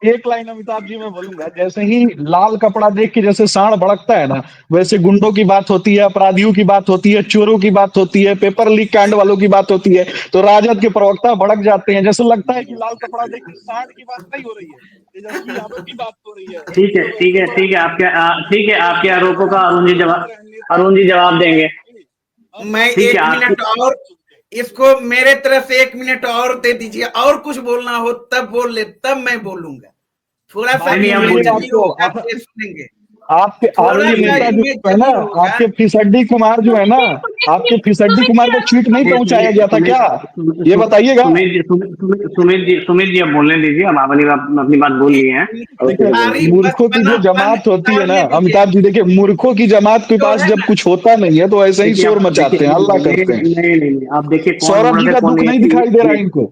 एक लाइन अमिताभ जी मैं बोलूंगा। जैसे ही लाल कपड़ा देख के जैसे सांड भड़कता है ना, वैसे गुंडों की बात होती है, अपराधियों की बात होती है, चोरों की बात होती है, पेपर लीक कांड वालों की बात होती है, तो राजद के प्रवक्ता भड़क जाते हैं। जैसे लगता है कि लाल कपड़ा देख के सांड की बात नहीं हो रही है, तेजस्वी यादव की बात हो रही है। ठीक है ठीक है ठीक है, आपके आरोपों का अरुण जी जवाब देंगे। मैं ठीक है 1 मिनट और इसको मेरे तरफ से 1 मिनट और दे दीजिए। और कुछ बोलना हो तब बोल ले, तब मैं बोलूंगा। थोड़ा सा नहीं, आप इमेज बोलिए। भी होगा, फिर सुनेंगे। आपके थोड़ा ये सा नेता जो इमेज है ना, जरूर होगा। आपके फिसड्डी कुमार जो है ना, आपके फिसड्डी कुमार को चीट नहीं पहुंचाया गया था क्या? ये बताइएगा। सुमित जी अब बोलने दीजिए। अब आपने अपनी बात बोल ली है। भारी मूर्खों की जो जमात होती है ना अमिताभ जी, देखिए मूर्खों की जमात के पास जब कुछ होता नहीं है तो ऐसे ही शोर मचाते हैं, हल्ला करते हैं। नहीं, आप देखिए कौन सौरभ मूर्ख जी है का कौन दुख नहीं। नहीं दिखाई दे रहा है इनको।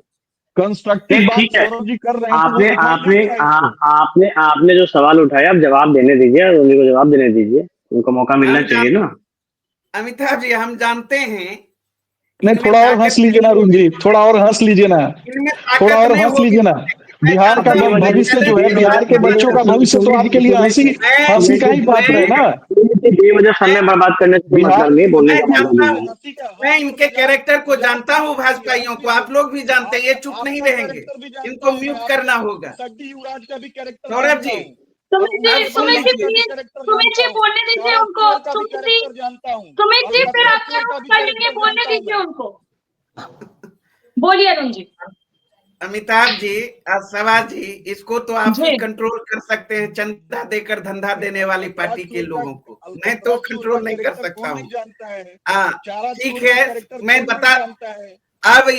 कंस्ट्रक्टिव बात ठीक है, सौरभ जी कर रहे हैं तो वो दिखाई नहीं दे रहा है इनको। आपने जो सवाल उठाया, आप जवाब देने दीजिए, उन्हीं को जवाब देने दीजिए। उनको मौका मिलना चाहिए ना। अमिताभ जी हम जानते हैं नहीं, इनमें थोड़ा और ताकत हंस लीजिए ना नहीं अरुण होगी। जी, थोड़ा और हंस लीजिए ना, इनमें थोड़ा ताकत और नहीं हंस होगी। लीजिए ना। मैं बिहार का जानता हूँ भविष्य जो है, पहले बिहार के बच्चों का भविष्य तो आपके लिए हंसी का ही पात्र है ना। बेवजह समय बर्बाद करने से कोई बिहार मतलब नहीं, बोलने मैं का मौका जानता दीजिए। हूँ, मैं इनके कैरेक्टर को जानता हूँ। भाजपाइयों को आप लोग भी जानते हैं, ये चुप नहीं रहेंगे। इनको म्यूट करना होगा। युवराज का भी कैरेक्टर सौरभ जी अब सुन सुमित जी लीजिए। प्लीज, सुमित जी बोलने दीजिए उनको। सुमित जी फिर आपके आप कर लेंगे, बोलने दीजिए उनको। बोलिए अरुण जी। अमिताभ जी, सवा जी, इसको तो आप ही जी कंट्रोल कर सकते हैं, चंदा देकर धंधा देने वाली पार्टी के लोगों को। मैं तो कंट्रोल नहीं कर सकता हूँ। हाँ ठीक है, मैं बता। अब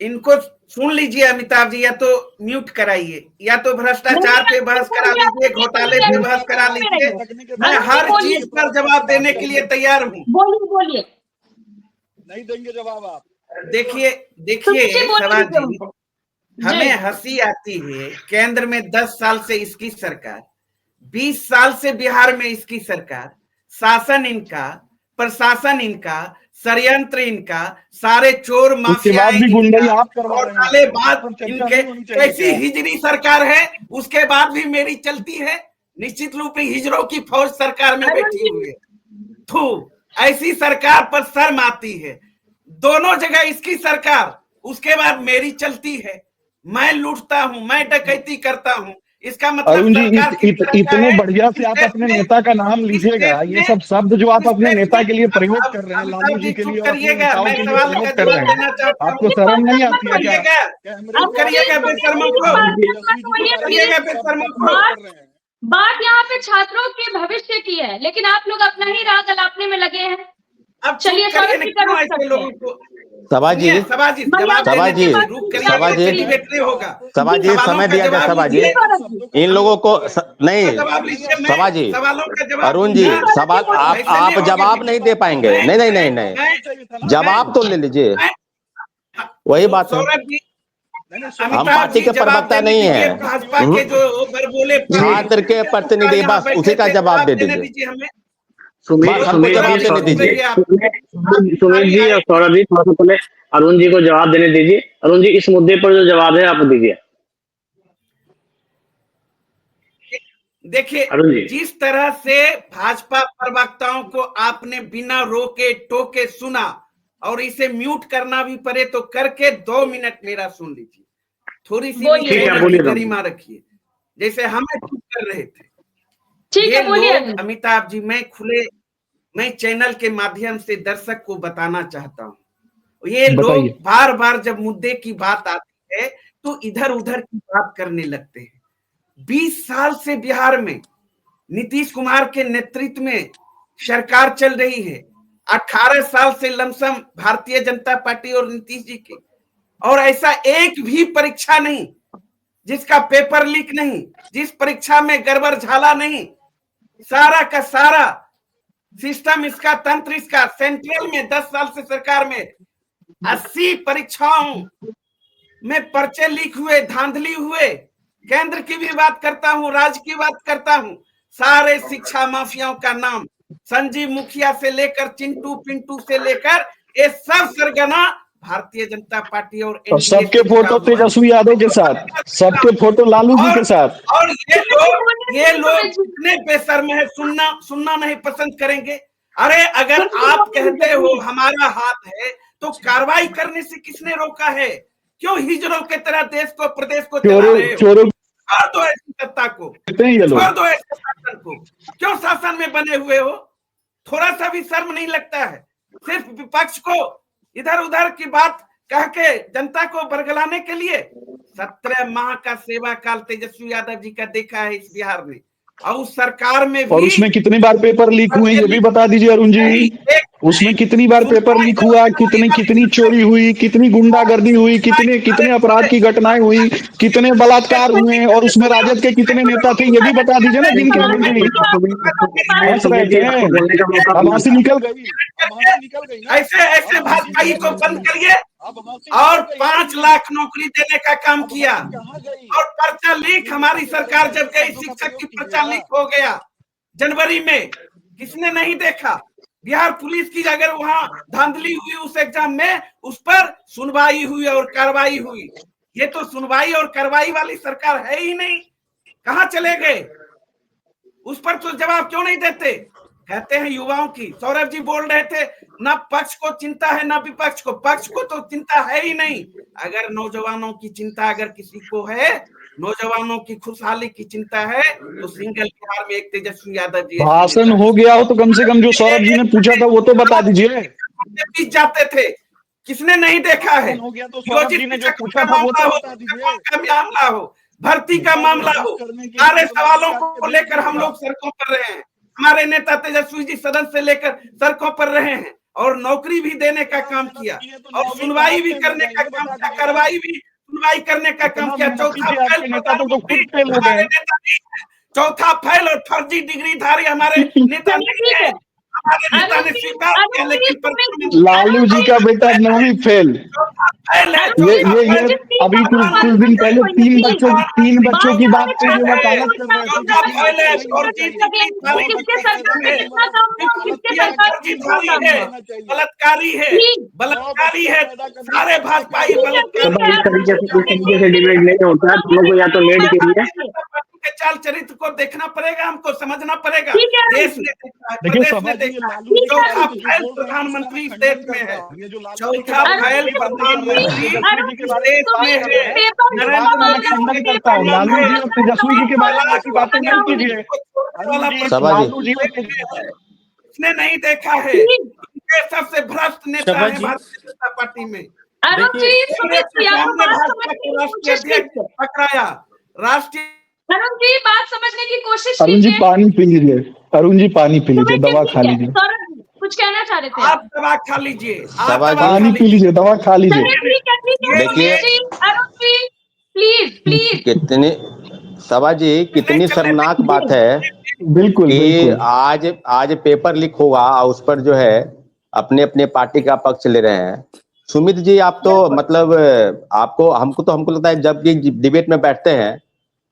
इनको सुन लीजिए अमिताभ जी, या तो म्यूट कराइए, या तो भ्रष्टाचार पे बहस करा लीजिए, घोटाले पे बहस करा लीजिए। मैं हर चीज पर जवाब देने के लिए तैयार हूँ। बोलिए। नहीं देंगे जवाब आप? देखिए सवाल जी, हमें हंसी आती है। केंद्र में 10 साल से इसकी सरकार, 20 साल से बिहार में इसकी सरकार, शासन इनका, प्रशासन इनका, षड्यंत्र इनका, सारे चोर माफिया इनका, घोटालेबाज इनके। कैसी हिजरी सरकार है, उसके बाद भी मेरी चलती है। निश्चित रूप से हिजरों की फौज सरकार में बैठी हुई है। ऐसी सरकार पर शर्म आती है। दोनों जगह इसकी सरकार, उसके बाद मेरी चलती है। मैं लूटता हूं, मैं डकैती करता हूं। इसका मतलब अरुण जी, सरकार किस तरह का इतने है? बढ़िया से आप अपने नेता का नाम लीजिएगा। ये सब शब्द जो आप अपने नेता के लिए प्रयोग कर रहे हैं, लालू जी के लिए और अपने करिएगा, नेताओं मैं के लिए सवाल का प्रयोग कर जवाब रहे देना हैं, चाहता हूँ। आपको शर्म नहीं आती है क्या? करिएगा बेशर्मों को। बात यहाँ पे छात्रों के भविष्य की है, लेकिन आप लोग अपना ही राग अलापने में लगे हैं। अब चलिए करिए ना, क्यों ऐसे लोगों को? सभा जी, समय दिया जाए। सभा जी, इन लोगों को नहीं, सभा जी, अरुण जी, सवाल आप जवाब नहीं दे पाएंगे। नहीं, जवाब तो ले लीजिए। वही बात है, हम पार्टी के प्रवक्ता नहीं है, भाजपा के जो बोले छात्र के प्रतिनिधि, बस उसी का जवाब दे दीजिए। सुमित जी और सौरभ जी, थोड़ा सा पहले अरुण जी को जवाब देने दीजिए। अरुण जी, इस मुद्दे पर जो जवाब है आप दीजिए। देखिए, जिस तरह से भाजपा प्रवक्ताओं को आपने बिना रोके टोके सुना, और इसे म्यूट करना भी पड़े तो करके 2 मिनट मेरा सुन लीजिए। थोड़ी सी गरिमा रखिए, जैसे हमें चुप कर रहे थे ये लोग। अमिताभ जी, मैं चैनल के माध्यम से दर्शक को बताना चाहता हूँ। ये बताइए। लोग बार बार जब मुद्दे की बात आती है तो इधर उधर की बात करने लगते हैं। 20 साल से बिहार में नीतीश कुमार के नेतृत्व में सरकार चल रही है। 18 साल से लमसम भारतीय जनता पार्टी और नीतीश जी के, और ऐसा एक भी परीक्षा नहीं जिसका पेपर लीक नहीं, जिस परीक्षा में गड़बड़ झाला नहीं। सारा का सारा सिस्टम इसका, तंत्र इसका, सेंट्रल में 10 साल से सरकार में 80 परीक्षाओं में पर्चे लीक हुए, धांधली हुए। केंद्र की भी बात करता हूं, राज्य की बात करता हूं। सारे शिक्षा माफियाओं का नाम, संजीव मुखिया से लेकर चिंटू पिंटू से लेकर ये सब सरगना भारतीय जनता पार्टी और सबके फोटो तेजस्वी यादव के साथ, सबके फोटो लालू जी के साथ। और ये लोग इतने बेशर्म है, सुनना नहीं पसंद करेंगे। अरे अगर आप कहते हो हमारा हाथ है तो कार्रवाई करने से किसने रोका है? क्यों हिजड़ों के तरह देश को, प्रदेश को चला रहे हो? छोड़ दो ऐसी सत्ता को, छोड़ दो ऐसे शासन को। क्यों शासन में बने हुए हो? थोड़ा सा भी शर्म नहीं लगता है? सिर्फ विपक्ष को इधर उधर की बात कह के जनता को बरगलाने के लिए। 17 माह का सेवा काल तेजस्वी यादव जी का देखा है इस बिहार में, और उस सरकार में भी। और उसमें कितनी बार पेपर लीक हुए ये भी बता दीजिए अरुण जी। उसमें कितनी बार पेपर लीक हुआ, कितनी चोरी हुई, कितनी गुंडागर्दी हुई, कितने अपराध की घटनाएं हुई, कितने बलात्कार हुए, और उसमें राजद के कितने नेता थे ये भी बता दीजिए ना। जिनके अब हंसी निकल गई। ऐसे भाजपाई को बंद करिए और 5 लाख नौकरी देने का काम किया। और पर्चा लीक, हमारी सरकार जब गई शिक्षक की पर्चा लीक हो गया जनवरी में, किसने नहीं देखा? बिहार पुलिस की अगर वहां धांधली हुई उस एग्जाम में, उस पर सुनवाई हुई और कार्रवाई हुई। ये तो सुनवाई और कार्रवाई वाली सरकार है ही नहीं। कहां चले गए? उस पर तो जवाब क्यों नहीं देते? कहते हैं युवाओं की, सौरभ जी बोल रहे थे ना पक्ष को चिंता है ना विपक्ष को। पक्ष को तो चिंता है ही नहीं। अगर नौजवानों की चिंता अगर किसी को है, नौजवानों की खुशहाली की चिंता है, तो सिंगल बिहार में एक तेजस्वी यादव जी। भाषण हो गया हो तो कम से कम जो सौरभ जी ने पूछा था वो तो बता दीजिए। बीच जाते थे, किसने नहीं देखा है? मामला हो, भर्ती का मामला हो, सारे सवालों को लेकर हम लोग सड़कों पर रहे हैं। हमारे नेता तेजस्वी जी सदन से लेकर सड़कों पर रहे हैं, और नौकरी भी देने का काम किया, और सुनवाई भी करने का काम किया, कार्रवाई भी सुनवाई करने का काम किया। चौथा फैल और फर्जी डिग्रीधारी हमारे नेता नहीं है। हमारे नेता ने स्वीकार किया, लेकिन लालू जी का बेटा 9वीं फेल। ये अभी कुछ दिन पहले 3 बच्चों की बात पे वकालत कर रहे थे। बलात्कारी है, सारे भाजपाई तरीके से डिबेट नहीं होता है। लोगों को या तो लेट के लिए चाल चरित्र को देखना पड़ेगा, हमको समझना पड़ेगा। देश ने चौथा फैल प्रधानमंत्री इस देश में है, चौथा फैल प्रधानमंत्री देश में है। नरेंद्र मोदी करता हूँ, लालू जी और तेजस्वी जी के बारे में बातें नहीं कीजिए। इसने नहीं देखा है, सबसे भ्रष्ट नेता है भारतीय जनता पार्टी में। पकड़ाया राष्ट्रीय। अरुण जी बात समझने की कोशिश कीजिए। अरुण जी पानी पी लीजिए, अरुण जी पानी पी लीजिए, दवा खा लीजिए। कुछ कहना चाह रहे थे आप? दवा खा लीजिए, पानी पी लीजिए, दवा खा लीजिए। देखिए अरुण जी प्लीज कितनी सभा जी कितनी शर्मनाक बात है। बिल्कुल कि आज पेपर लीक होगा और उस पर जो है अपने पार्टी का पक्ष ले रहे हैं। सुमित जी आप तो मतलब हमको लगता है जब ये डिबेट में बैठते हैं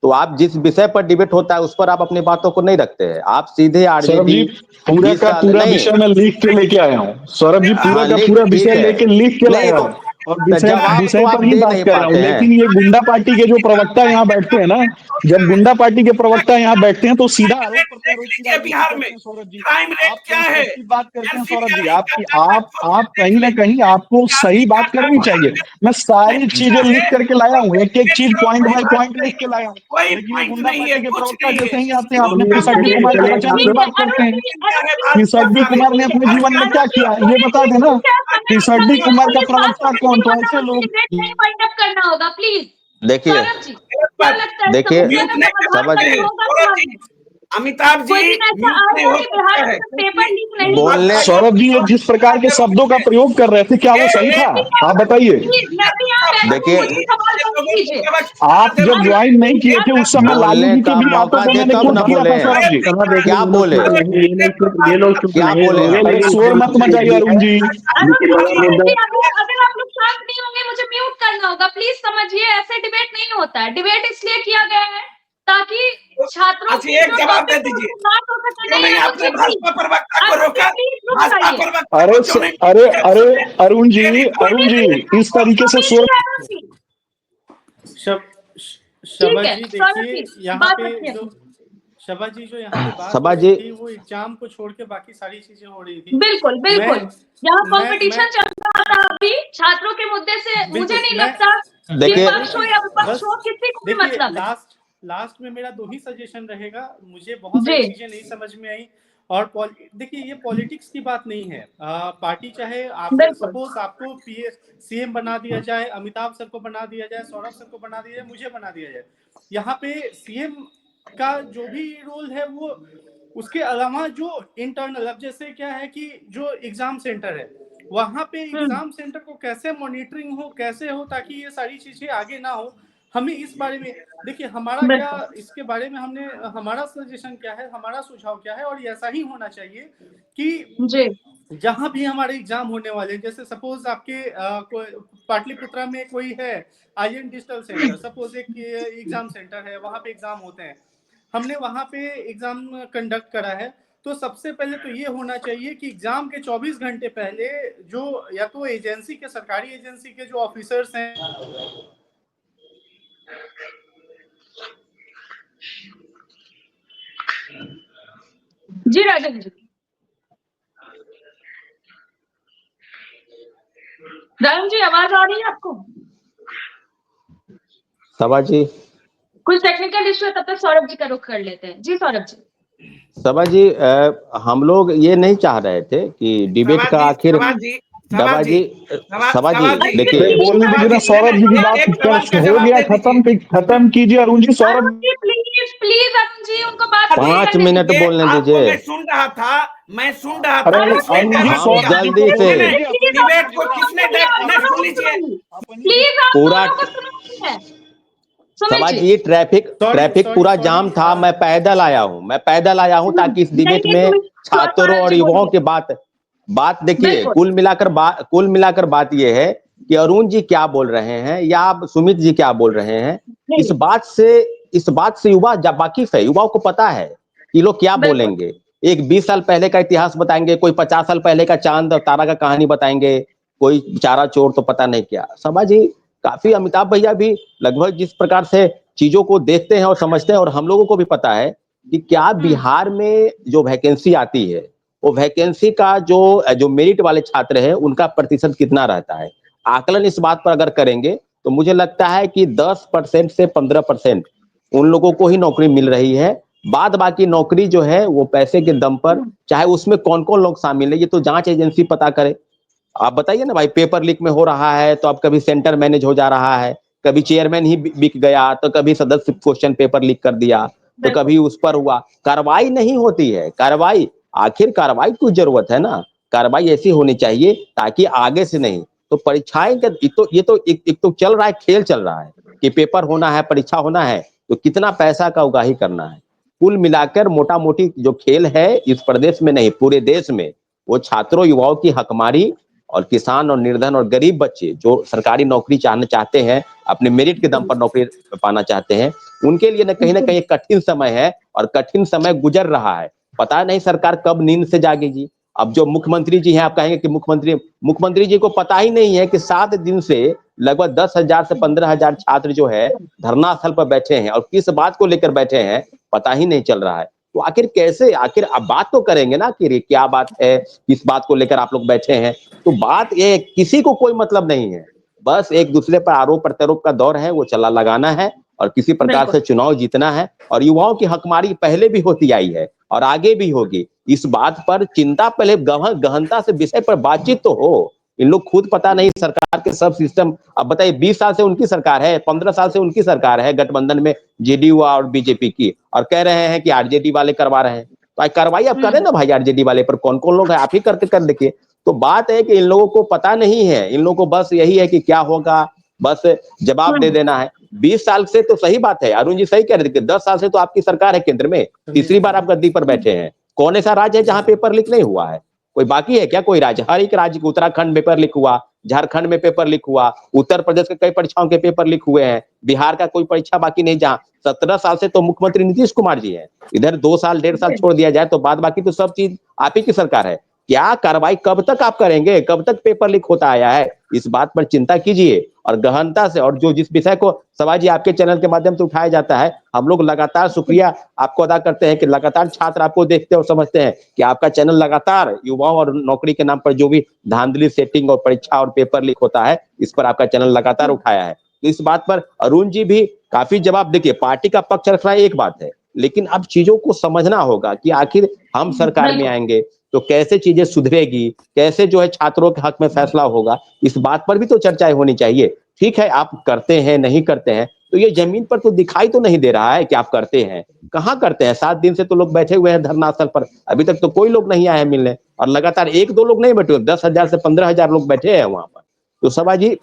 तो आप जिस विषय पर डिबेट होता है उस पर आप अपनी बातों को नहीं रखते हैं। आप सीधे आरजेडी पूरा विषय में लिख के लेके आया हूँ। सौरभ जी पूरा विषय लेके लिख के लाया हूँ। और विषय जवाब तो आप पर ही दे बात नहीं कर रहा हूँ, पाते हैं। लेकिन ये गुंडा पार्टी के जो प्रवक्ता यहाँ बैठते हैं ना, जब गुंडा पार्टी के प्रवक्ता यहाँ बैठते हैं तो सीधा आरोप देख प्रत्यारोप की लीजिए राजनीति बिहार करते में हैं सौरभ जी। क्राइम रेट आप क्या है, कंस्ट्रक्टिव बात करते हैं सौरभ जी, NCDR आपकी का डाटा आप देख कहीं ना ले। कहीं आपको सही बात करनी चाहिए। मैं सारी चीजें लिख करके लाया हूँ, एक एक चीज पॉइंट बाय पॉइंट लिख के लाया हूँ, कोई लेकिन ये पॉइंट गुंडा नहीं है, पार्टी के कुछ प्रवक्ता नहीं है। जैसे ही आते हैं झूठ अपने का पिसड्डी मुद्दे कुमार पे को बचाने की ठीक है, बात करते अरुण हैं। जी, क्या है, अरुण बात जी, बहुत पिसड्डी सारे कुमार ने अपने जीवन में क्या किया है ये बता देना। पिसड्डी कुमार का प्रवक्ता कौन, तो ऐसे लोग वाइंड अप करना होगा प्लीज। देखिए सौरभ जी, क्या लगता है देखिए, समस्या का म्यूट नहीं कर समाधान सकते कभी हैं होगा सौरभ बिहार जी, में? अमिताभ कोई जी दिन ऐसा म्यूट नहीं आएगा हो कि बिहार सकता है में पेपर लीक नहीं बोलने होगा? सौरभ जी, ये जिस प्रकार के शब्दों का प्रयोग कर रहे थे क्या वो सही था? आप बताइए। प्लीज, मैं भी यहाँ बैठी देखिए, हूँ, मुझे सवाल मत कीजिए। आप जब ज्वाइन नहीं किए थे उस समय लालू बोलने जी की का भी बातों मौका को दे मैंने तब कोट न किया बोले। था सौरभ जी। क्या बोले, ये लोग चुप क्या नहीं बोले होंगे, आप? अरे लेकिन शोर मत मचाइए अरुण जी। अरुण जी, बड़ा मुद्दा अगर आप लोग शांत नहीं होंगे मुझे म्यूट करना होगा प्लीज। समझिए, ऐसे डिबेट नहीं होता है। डिबेट इसलिए किया गया है ताकि छात्रों अच्छा की एक जो जवाब दे टॉपिक है दीजिए, उसको बात हो सके। क्यों नहीं नहीं अरुण आपने जी, भाजपा प्लीज, प्रवक्ता को अरुण रोका? जी प्लीज रुक भाजपा जाइए। प्रवक्ता अरे को क्यों नहीं? अरे अरे अरुण जी, अरुण जी, इस तरीके से शोर अरुण जी, शबा ठीक है, जी सौरभ देखिए, जी, यहाँ बात पे रखिए जो अपनी। शबा जी जो यहाँ पे बात हो शबा रही जी, थी वो एग्जाम को छोड़ के बाकी सारी चीजें हो रही थी। बिल्कुल मैं बिल्कुल, यहाँ मैं कंपटीशन चल रहा था अभी छात्रों के मुद्दे से। मुझे बिल्कुल नहीं मैं लगता कि देखिए, पक्ष हो या विपक्ष बस हो, किसी को भी देखिए, मतलब है। लास्ट में मेरा 2 ही सजेशन रहेगा। मुझे बहुत जी, सारी चीजें नहीं समझ में आई। और देखिए, ये पॉलिटिक्स की बात नहीं है। पार्टी चाहे आप बिल्कुल सपोज आपको सीएम बना दिया जाए, अमिताभ सर को बना दिया जाए, सौरभ सर को बना दिया जाए, मुझे बना दिया जाए, यहाँ पे सीएम का जो भी रोल है वो उसके अलावा जो इंटरनल, अब जैसे क्या है कि जो एग्जाम सेंटर है वहां पे एग्जाम सेंटर को कैसे मॉनिटरिंग हो, कैसे हो, ताकि ये सारी चीजें आगे ना हो। हमें इस बारे में देखिए, हमारा क्या बिल्कुल इसके बारे में हमने, हमारा सजेशन क्या है, हमारा सुझाव क्या है, और ऐसा ही होना चाहिए कि जी, जहां भी हमारे एग्जाम होने वाले हैं, जैसे सपोज आपके पाटलिपुत्रा में कोई है आईएन डिजिटल सेंटर, सपोज एक एग्जाम सेंटर है, वहां पे एग्जाम होते हैं, हमने वहां पे एग्जाम कंडक्ट करा है, तो सबसे पहले तो ये होना चाहिए कि एग्जाम के 24 घंटे पहले जो या तो एजेंसी के, सरकारी एजेंसी के जो ऑफिसर्स हैं, जी राजन जी, राजन जी आवाज आ रही है आपको? शबा जी, कुछ टेक्निकल इश्यू है, तब तक सौरभ जी का रुख कर लेते हैं। जी सौरभ जी। शबा जी, हम लोग ये नहीं चाह रहे थे कि डिबेट का आखिर सभा जी शबा जी देखिए, बोलने दीजिए ना सौरभ जी की बात हो गया, खत्म कीजिए अरुण जी। अरुण सौरभ जी प्लीज प्लीज, अरुण जी उनको बात 5 करने मिनट दीजिए। बोलने आपको दीजिए। मैं सुन रहा था, अरे किसने अरुण जी, डायरेक्ट हाँ, किया? जल्दी से डिबेट को किसने नहीं सुन लीजिए, प्लीज आप पूरा दोनों को सुनिए। शबा सुमित जी, ट्रैफिक पूरा जाम था, मैं पैदल आया हूँ ताकि इस डिबेट में छात्रों और युवाओं की बात देखिए, कुल मिलाकर बात यह है कि अरुण जी क्या बोल रहे हैं या आप सुमित जी क्या बोल रहे हैं, इस बात से युवा वाकिफ है, युवाओं को पता है कि लोग क्या बोलेंगे। एक 20 साल पहले का इतिहास बताएंगे, कोई 50 साल पहले का चांद और तारा का कहानी बताएंगे, कोई बेचारा चोर तो पता नहीं क्या। शबा जी, काफी अमिताभ भैया भी लगभग जिस प्रकार से चीजों को देखते हैं और समझते हैं, और हम लोगों को भी पता है कि क्या बिहार में जो वैकेंसी आती है, वो वैकेंसी का जो मेरिट वाले छात्र है उनका प्रतिशत कितना रहता है। आकलन इस बात पर अगर करेंगे तो मुझे लगता है कि 10% से 15% उन लोगों को ही नौकरी मिल रही है। बाद बाकी नौकरी जो है वो पैसे के दम पर, चाहे उसमें कौन कौन लोग शामिल है ये तो जांच एजेंसी पता करे। आप बताइए ना भाई, पेपर लीक में हो रहा है तो अब कभी सेंटर मैनेज हो जा रहा है, कभी चेयरमैन ही बिक गया, तो कभी सदस्य क्वेश्चन पेपर लीक कर दिया, तो कभी उस पर हुआ। कार्रवाई नहीं होती है। कार्रवाई आखिर कार्रवाई की जरूरत है ना, कार्रवाई ऐसी होनी चाहिए ताकि आगे से नहीं तो परीक्षाएं का ये तो एक तो चल रहा है, खेल चल रहा है कि पेपर होना है, परीक्षा होना है, तो कितना पैसा का उगाही करना है। कुल मिलाकर मोटा मोटी जो खेल है इस प्रदेश में नहीं पूरे देश में, वो छात्रों युवाओं की हकमारी और किसान और निर्धन और गरीब बच्चे जो सरकारी नौकरी चाहते हैं, अपने मेरिट के दम पर नौकरी पाना चाहते हैं, उनके लिए ना कहीं कठिन समय है और कठिन समय गुजर रहा है। पता नहीं सरकार कब नींद से जागेगी, अब जो मुख्यमंत्री जी हैं, आप कहेंगे कि मुख्यमंत्री जी को पता ही नहीं है कि 7 दिन से लगभग 10,000 से 15,000 छात्र जो है धरना स्थल पर बैठे हैं, और किस बात को लेकर बैठे हैं पता ही नहीं चल रहा है। तो आखिर कैसे, आखिर अब बात तो करेंगे ना कि क्या बात है, किस बात को लेकर आप लोग बैठे हैं। तो बात ये, किसी को कोई मतलब नहीं है, बस एक दूसरे पर आरोप प्रत्यारोप का दौर है, वो चला लगाना है और किसी प्रकार से चुनाव जीतना है। और युवाओं की हकमारी पहले भी होती आई है और आगे भी होगी। इस बात पर चिंता पहले गहनता से विषय पर बातचीत तो हो। इन लोग खुद पता नहीं सरकार के सब सिस्टम, अब बताइए 20 साल से उनकी सरकार है, 15 साल से उनकी सरकार है गठबंधन में जेडीयू और बीजेपी की, और कह रहे हैं कि आरजेडी वाले करवा रहे हैं। तो कार्रवाई आप करें ना भाई, आरजेडी वाले पर कौन कौन लोग हैं आप ही करके कर देखिए। तो बात है कि इन लोगों को पता नहीं है, इन लोगों को बस यही है कि क्या होगा, बस जवाब दे देना है। 20 साल से तो सही बात है, अरुण जी सही कह रहे थे, 10 साल से तो आपकी सरकार है केंद्र में, तीसरी बार आप गद्दी पर बैठे हैं। कौन ऐसा राज्य है जहां पेपर लीक नहीं हुआ है? कोई बाकी है क्या कोई राज्य? हर एक राज्य, उत्तराखंड में पेपर लीक हुआ, झारखंड में पेपर लीक हुआ, उत्तर प्रदेश के कई परीक्षाओं के पेपर लीक हुए हैं, बिहार का कोई परीक्षा बाकी नहीं। जहां 17 साल से तो मुख्यमंत्री नीतीश कुमार जी है, इधर 2 साल 1.5 साल छोड़ दिया जाए तो बाद बाकी तो सब चीज आप ही की सरकार है। क्या कार्रवाई कब तक आप करेंगे? कब तक पेपर लीक होता आया है? इस बात पर चिंता कीजिए और गहनता से। और जो जिस विषय को सवाल जी आपके चैनल के माध्यम से उठाया जाता है, हम लोग लगातार शुक्रिया आपको अदा करते हैं कि लगातार छात्र आपको देखते और समझते हैं कि आपका चैनल लगातार युवाओं और नौकरी के नाम पर जो भी धांधली सेटिंग और परीक्षा और पेपर लीक होता है, इस पर आपका चैनल लगातार उठाया है। तो इस बात पर अरुण जी भी काफी जवाब, देखिए पार्टी का पक्ष रखना एक बात है, लेकिन अब चीजों को समझना होगा कि आखिर हम सरकार में आएंगे तो कैसे चीजें सुधरेगी, कैसे जो है छात्रों के हक में फैसला होगा, इस बात पर भी तो चर्चाएं होनी चाहिए। ठीक है, आप करते हैं नहीं करते हैं, तो ये जमीन पर तो दिखाई तो नहीं दे रहा है कि आप करते हैं। कहाँ करते हैं? 7 दिन से तो लोग बैठे हुए हैं धरना स्थल पर, अभी तक तो कोई लोग नहीं आए हैं मिलने, और लगातार 1-2 लोग नहीं बैठे, 10,000 से 15,000 लोग बैठे हैं वहां पर। तो सभा जी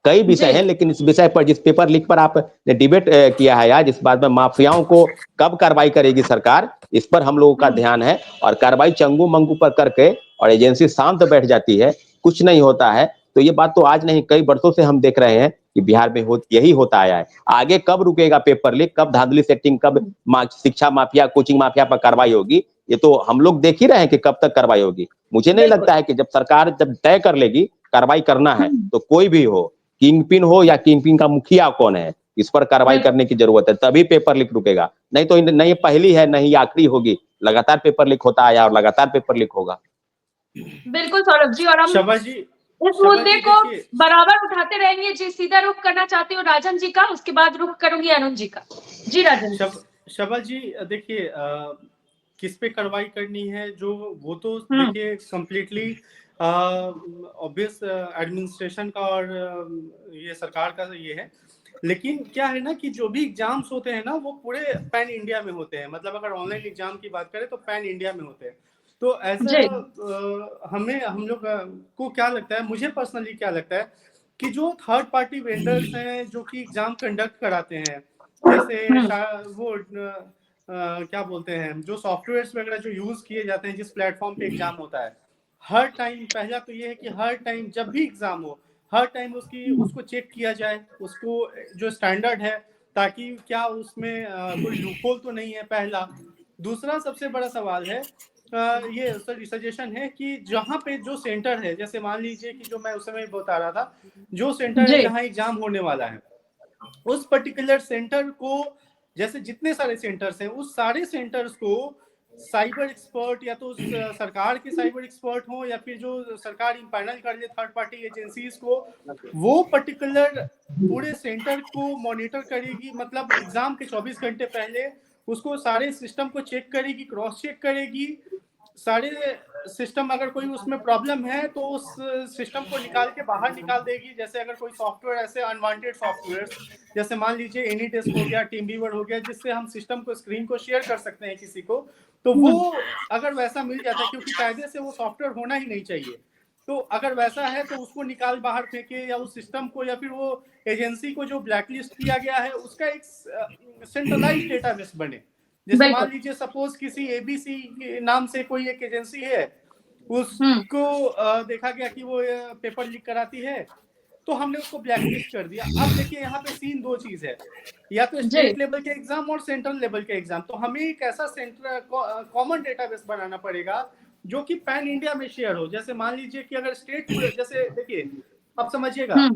कई विषय हैं, लेकिन इस विषय पर, जिस पेपर लीक पर आपने डिबेट किया है आज, इस बात में माफियाओं को कब कार्रवाई करेगी सरकार, इस पर हम लोगों का ध्यान है। और कार्रवाई चंगू मंगू पर करके और एजेंसी शांत बैठ जाती है, कुछ नहीं होता है, तो ये बात तो आज नहीं कई वर्षों से हम देख रहे हैं कि बिहार में यही होता आया है। आगे कब रुकेगा पेपर लीक, कब धांधली सेटिंग, कब शिक्षा माफिया, कोचिंग माफिया पर कार्रवाई होगी, ये तो हम लोग देख ही रहे हैं कि कब तक कार्रवाई होगी। मुझे नहीं लगता है कि जब सरकार जब तय कर लेगी कार्रवाई करना है, तो कोई भी हो, किंगपिन हो या किंगपिन का मुखिया कौन है, इस पर कार्रवाई करने की जरूरत है, तभी पेपर लीक रुकेगा। नहीं तो नहीं पहली है नहीं आखिरी होगी, लगातार पेपर लीक होता आया और लगातार पेपर लीक होगा। बिल्कुल सौरभ जी, और हम इस मुद्दे को बराबर उठाते रहेंगे जी। सीधा रुख करना चाहती हूँ राजन जी का, उसके बाद रुख करूंगी अरुण जी का। जी राजन। शबा जी देखिए, किस पे कार्रवाई करनी है जो, वो तो देखिए कंप्लीटली ऑब्वियस एडमिनिस्ट्रेशन का और ये सरकार का ये है। लेकिन क्या है ना कि जो भी एग्जाम्स होते हैं ना वो पूरे पैन इंडिया में होते हैं, मतलब अगर ऑनलाइन एग्जाम की बात करें तो पैन इंडिया में होते हैं। तो ऐसा हम लोग को क्या लगता है, मुझे पर्सनली क्या लगता है कि जो थर्ड पार्टी वेंडर्स हैं जो कि एग्जाम कंडक्ट कराते हैं, जैसे वो क्या बोलते हैं, जो सॉफ्टवेयर्स वगैरह जो यूज किए जाते हैं जिस प्लेटफॉर्म पे एग्जाम होता है, हर टाइम पहला तो ये है कि हर टाइम जब भी एग्जाम हो हर टाइम उसको चेक किया जाए, उसको जो स्टैंडर्ड है, ताकि क्या उसमें कोई लूपहोल तो नहीं है, पहला। दूसरा सबसे बड़ा सवाल है, ये सजेशन है कि जहाँ पे जो सेंटर है, जैसे मान लीजिए कि जो मैं उस समय बता रहा था, जो सेंटर है जहाँ एग्जाम होने वाला है, उस पर्टिकुलर सेंटर को, जैसे जितने सारे सेंटर्स हैं उस सारे सेंटर्स को साइबर एक्सपर्ट, या तो सरकार के साइबर एक्सपर्ट हो या फिर जो सरकार इम्पैनल कर ले थर्ड पार्टी एजेंसीज को, वो पर्टिकुलर पूरे सेंटर को मॉनिटर करेगी, मतलब एग्जाम के 24 घंटे पहले उसको सारे सिस्टम को चेक करेगी, क्रॉस चेक करेगी, सारे सिस्टम अगर कोई उसमें प्रॉब्लम है तो उस सिस्टम को निकाल के बाहर निकाल देगी। जैसे अगर कोई सॉफ्टवेयर ऐसे अनवांटेड सॉफ्टवेयर, जैसे मान लीजिए एनीडेस्क हो गया, टीमवीवर हो गया, जिससे हम सिस्टम को, स्क्रीन को शेयर कर सकते हैं किसी को, तो वो अगर वैसा मिल जाता है, क्योंकि कायदे से वो सॉफ्टवेयर होना ही नहीं चाहिए, तो अगर वैसा है तो उसको निकाल बाहर फेंके, या उस सिस्टम को या फिर वो एजेंसी को जो ब्लैकलिस्ट किया गया है उसका एक सेंट्रलाइज्ड डेटाबेस बने। जैसे मान लीजिए सपोज किसी एबीसी के नाम से कोई एक एजेंसी है, उसको देखा गया कि वो पेपर लीक कराती है, तो हमने उसको ब्लैकलिस्ट कर दिया। अब देखिए यहाँ पे सीन दो चीज है, या तो स्टेट लेवल के एग्जाम और सेंट्रल लेवल के एग्जाम। तो हमें एक ऐसा सेंटर कॉमन डेटाबेस बनाना पड़ेगा जो कि पैन इंडिया में शेयर हो। जैसे मान लीजिए कि अगर स्टेट, जैसे देखिए अब समझिएगा,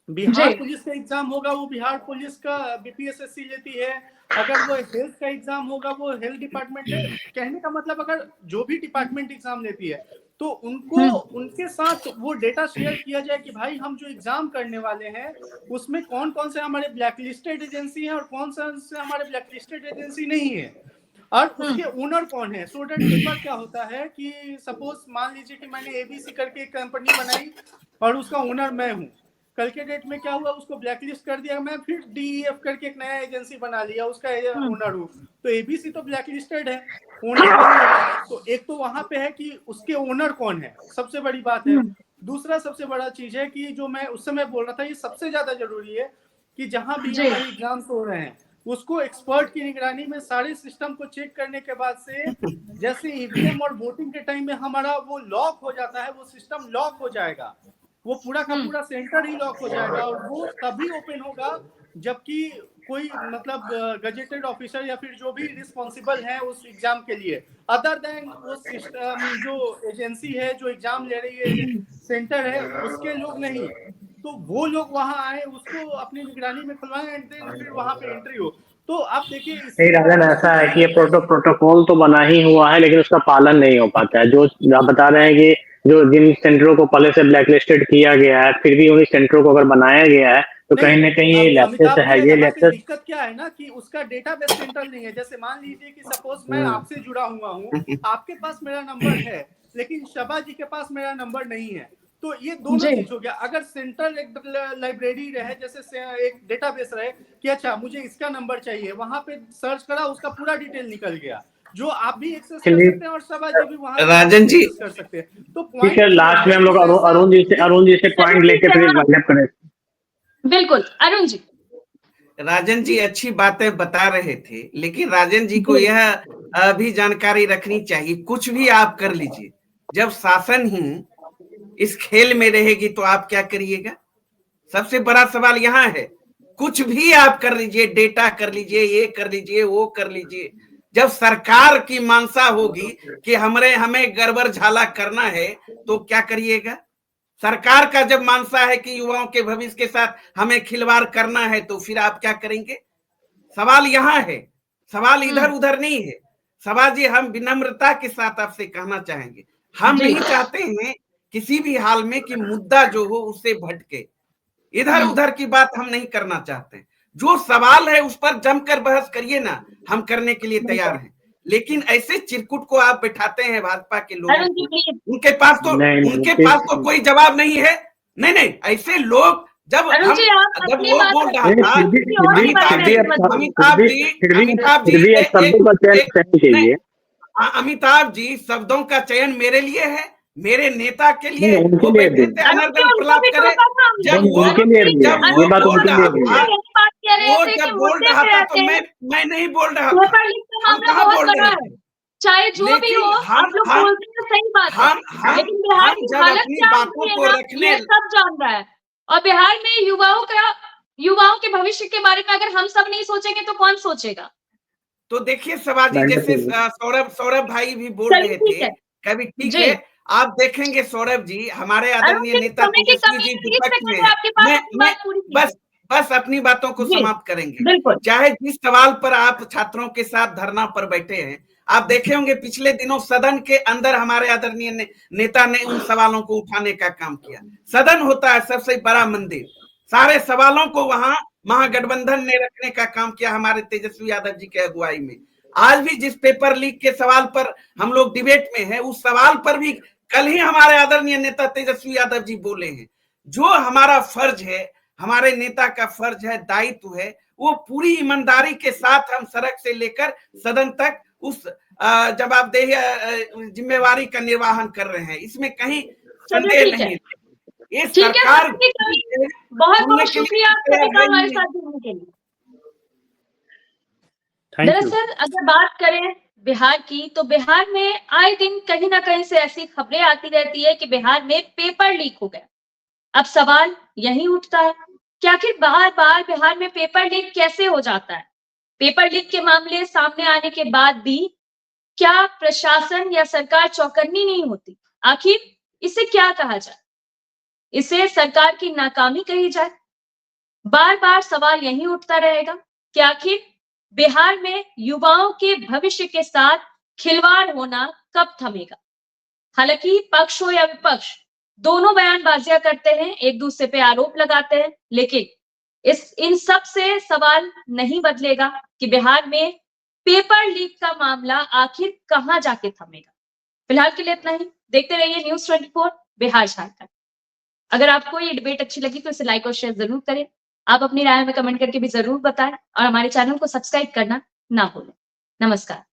बिहार पुलिस का एग्जाम होगा वो बिहार पुलिस का बीपीएसएससी लेती है, अगर वो हेल्थ का एग्जाम होगा वो हेल्थ डिपार्टमेंट है। कहने का मतलब अगर जो भी डिपार्टमेंट एग्जाम लेती है तो उनको उनके साथ वो डेटा शेयर किया जाए कि भाई हम जो एग्जाम करने वाले हैं उसमें कौन कौन से हमारे ब्लैकलिस्टेड एजेंसी हैं और कौन से हमारे ब्लैकलिस्टेड एजेंसी नहीं है, और उसके ओनर कौन है। सो दैट एक बार क्या होता है कि सपोज मान लीजिए कि मैंने एबीसी करके एक कंपनी बनाई और उसका ओनर मैं हूँ, कल के डेट में क्या हुआ, उसको ब्लैकलिस्ट कर दिया, मैं फिर डीईएफ करके एक नया एजेंसी बना लिया, उसका ओनर हूँ, तो एबीसी तो ब्लैकलिस्टेड है, ओनर नहीं है। तो एक तो वहां पे है कि उसके ओनर कौन है, सबसे बड़ी बात है। दूसरा सबसे बड़ा चीज है कि जो मैं उस समय बोल रहा था, ये सबसे ज्यादा जरूरी है कि जहां भी हमारे एग्जाम्स हो रहे हैं उसको एक्सपर्ट की निगरानी में सारे सिस्टम को चेक करने के बाद से, जैसे ईवीएम और वोटिंग के टाइम में हमारा वो लॉक हो जाता है, वो सिस्टम लॉक हो जाएगा, वो पूरा का पूरा सेंटर ही लॉक हो जाएगा, और वो तभी ओपन होगा जबकि कोई मतलब गजेटेड ऑफिसर या फिर जो भी रिस्पॉन्सिबल है उस एग्जाम के लिए, अदर देन वो सिस्टम जो एजेंसी है जो एग्जाम ले रही है, सेंटर है, उसके लोग नहीं। तो वो लोग वहां आए, उसको अपनी निगरानी में खुलवाएं एंड देन फिर वहां पे एंट्री हो। तो आप देखिए नहीं राजन, ऐसा है कि ये प्रोटोकॉल तो बना ही हुआ है लेकिन उसका पालन नहीं हो पाता है। जो आप बता रहे हैं कि जो जिन सेंटरों को पहले से ब्लैकलिस्टेड किया गया है, फिर भी उन्हीं सेंटरों को अगर बनाया गया है तो कहीं ना कहीं ये लैप्सेस है। ये लैप्सेस दिक्कत क्या है ना कि उसका डेटाबेस सेंटर नहीं है। जैसे मान लीजिए कि सपोज मैं आपसे जुड़ा हुआ हूँ, आपके पास मेरा नंबर है लेकिन शबा जी के पास मेरा नंबर नहीं है, तो ये दोनों चीज हो गया। अगर सेंट्रल एक लाइब्रेरी रहे, जैसे एक डेटाबेस रहे कि अच्छा मुझे इसका नंबर चाहिए, वहां पे सर्च करा, उसका पूरा डिटेल निकल गया, जो आप भी एक्सेस कर सकते हैं और शबा जी भी वहां राजन जी कर सकते हैं। तो ठीक है, लास्ट में हम लोग अरुण जी से पॉइंट लेके फिर वाइंड अप करें। बिल्कुल अरुण जी। राजन जी अच्छी बातें बता रहे थे, लेकिन राजन जी को यह भी जानकारी रखनी चाहिए, कुछ भी आप कर लीजिए, जब शासन ही इस खेल में रहेगी तो आप क्या करिएगा। सबसे बड़ा सवाल यहाँ है, कुछ भी आप कर लीजिए, डेटा कर लीजिए, ये कर लीजिए, वो कर लीजिए, जब सरकार की मानसा होगी कि हमें गड़बड़ झाला करना है तो क्या करिएगा। सरकार का जब मानसा है कि युवाओं के भविष्य के साथ हमें खिलवाड़ करना है तो फिर आप क्या करेंगे। सवाल यहाँ है, सवाल इधर उधर नहीं है। सवाल जी हम विनम्रता के साथ आपसे कहना चाहेंगे, हम नहीं चाहते हैं किसी भी हाल में कि मुद्दा जो हो उससे भटके, इधर उधर की बात हम नहीं करना चाहते। जो सवाल है उस पर जमकर बहस करिए ना, हम करने के लिए तैयार हैं। लेकिन ऐसे चिरकुट को आप बैठाते हैं भाजपा के लोगों को, उनके पास तो कोई जवाब नहीं है। नहीं ऐसे लोग जब वो बोल रहा था अमिताभ जी शब्दों का चयन मेरे लिए है, मेरे नेता के लिए, वो बैठे थे अनर्गल प्रलाप करे, जब वो बोल रहा था तो मैं नहीं बोल रहा था, हम कहाँ बोल रहे थे। चाहे जो भी हो, आप लोग बोलते हैं सही बात है, लेकिन बिहार की हालत क्या है ये सब जान रहा है। और बिहार में युवाओं के भविष्य के बारे में अगर हम सब नहीं सोचेंगे तो कौन सोचेगा। तो देखिए सवाजी, जैसे सौरभ भाई भी बोल रहे थे, कभी ठीक है आप देखेंगे सौरभ जी, हमारे आदरणीय नेता तेजस्वी जी विपक्ष में बस अपनी बातों को समाप्त करेंगे। चाहे जिस सवाल पर आप छात्रों के साथ धरना पर बैठे हैं, आप देखे होंगे पिछले दिनों सदन के अंदर हमारे आदरणीय नेता ने उन सवालों को उठाने का काम किया। सदन होता है सबसे बड़ा मंदिर, सारे सवालों को वहां महागठबंधन ने रखने का काम किया हमारे तेजस्वी यादव जी के अगुवाई में। आज भी जिस पेपर लीक के सवाल पर हम लोग डिबेट में है, उस सवाल पर भी कल ही हमारे आदरणीय नेता तेजस्वी यादव जी बोले हैं। जो हमारा फर्ज है, हमारे नेता का फर्ज है, दायित्व है, वो पूरी ईमानदारी के साथ हम सड़क से लेकर सदन तक उस जवाबदेही जिम्मेवारी का निर्वहन कर रहे हैं, इसमें कहीं संदेह नहीं। ये सरकार बहुत बहुत शुक्रिया हमारे साथ जुड़ने के लिए। दरअसल अगर बात करें बिहार की, तो बिहार में आए दिन कहीं ना कहीं से ऐसी खबरें आती रहती है कि बिहार में पेपर लीक हो गया। अब सवाल यही उठता है कि आखिर बार बार बिहार में पेपर लीक कैसे हो जाता है। पेपर लीक के मामले सामने आने के बाद भी क्या प्रशासन या सरकार चौकन्नी नहीं होती? आखिर इसे क्या कहा जाए? इसे सरकार की नाकामी कही जाए? बार बार सवाल यही उठता रहेगा कि आखिर बिहार में युवाओं के भविष्य के साथ खिलवाड़ होना कब थमेगा? हालांकि पक्ष हो या विपक्ष, दोनों बयानबाजियां करते हैं, एक दूसरे पे आरोप लगाते हैं, लेकिन इन सब से सवाल नहीं बदलेगा कि बिहार में पेपर लीक का मामला आखिर कहां जाके थमेगा। फिलहाल के लिए इतना ही। देखते रहिए न्यूज़ 24 बिहार झारखंड। अगर आपको ये डिबेट अच्छी लगी तो इसे लाइक और शेयर जरूर करें। आप अपनी राय में कमेंट करके भी जरूर बताएं और हमारे चैनल को सब्सक्राइब करना ना भूलें। नमस्कार।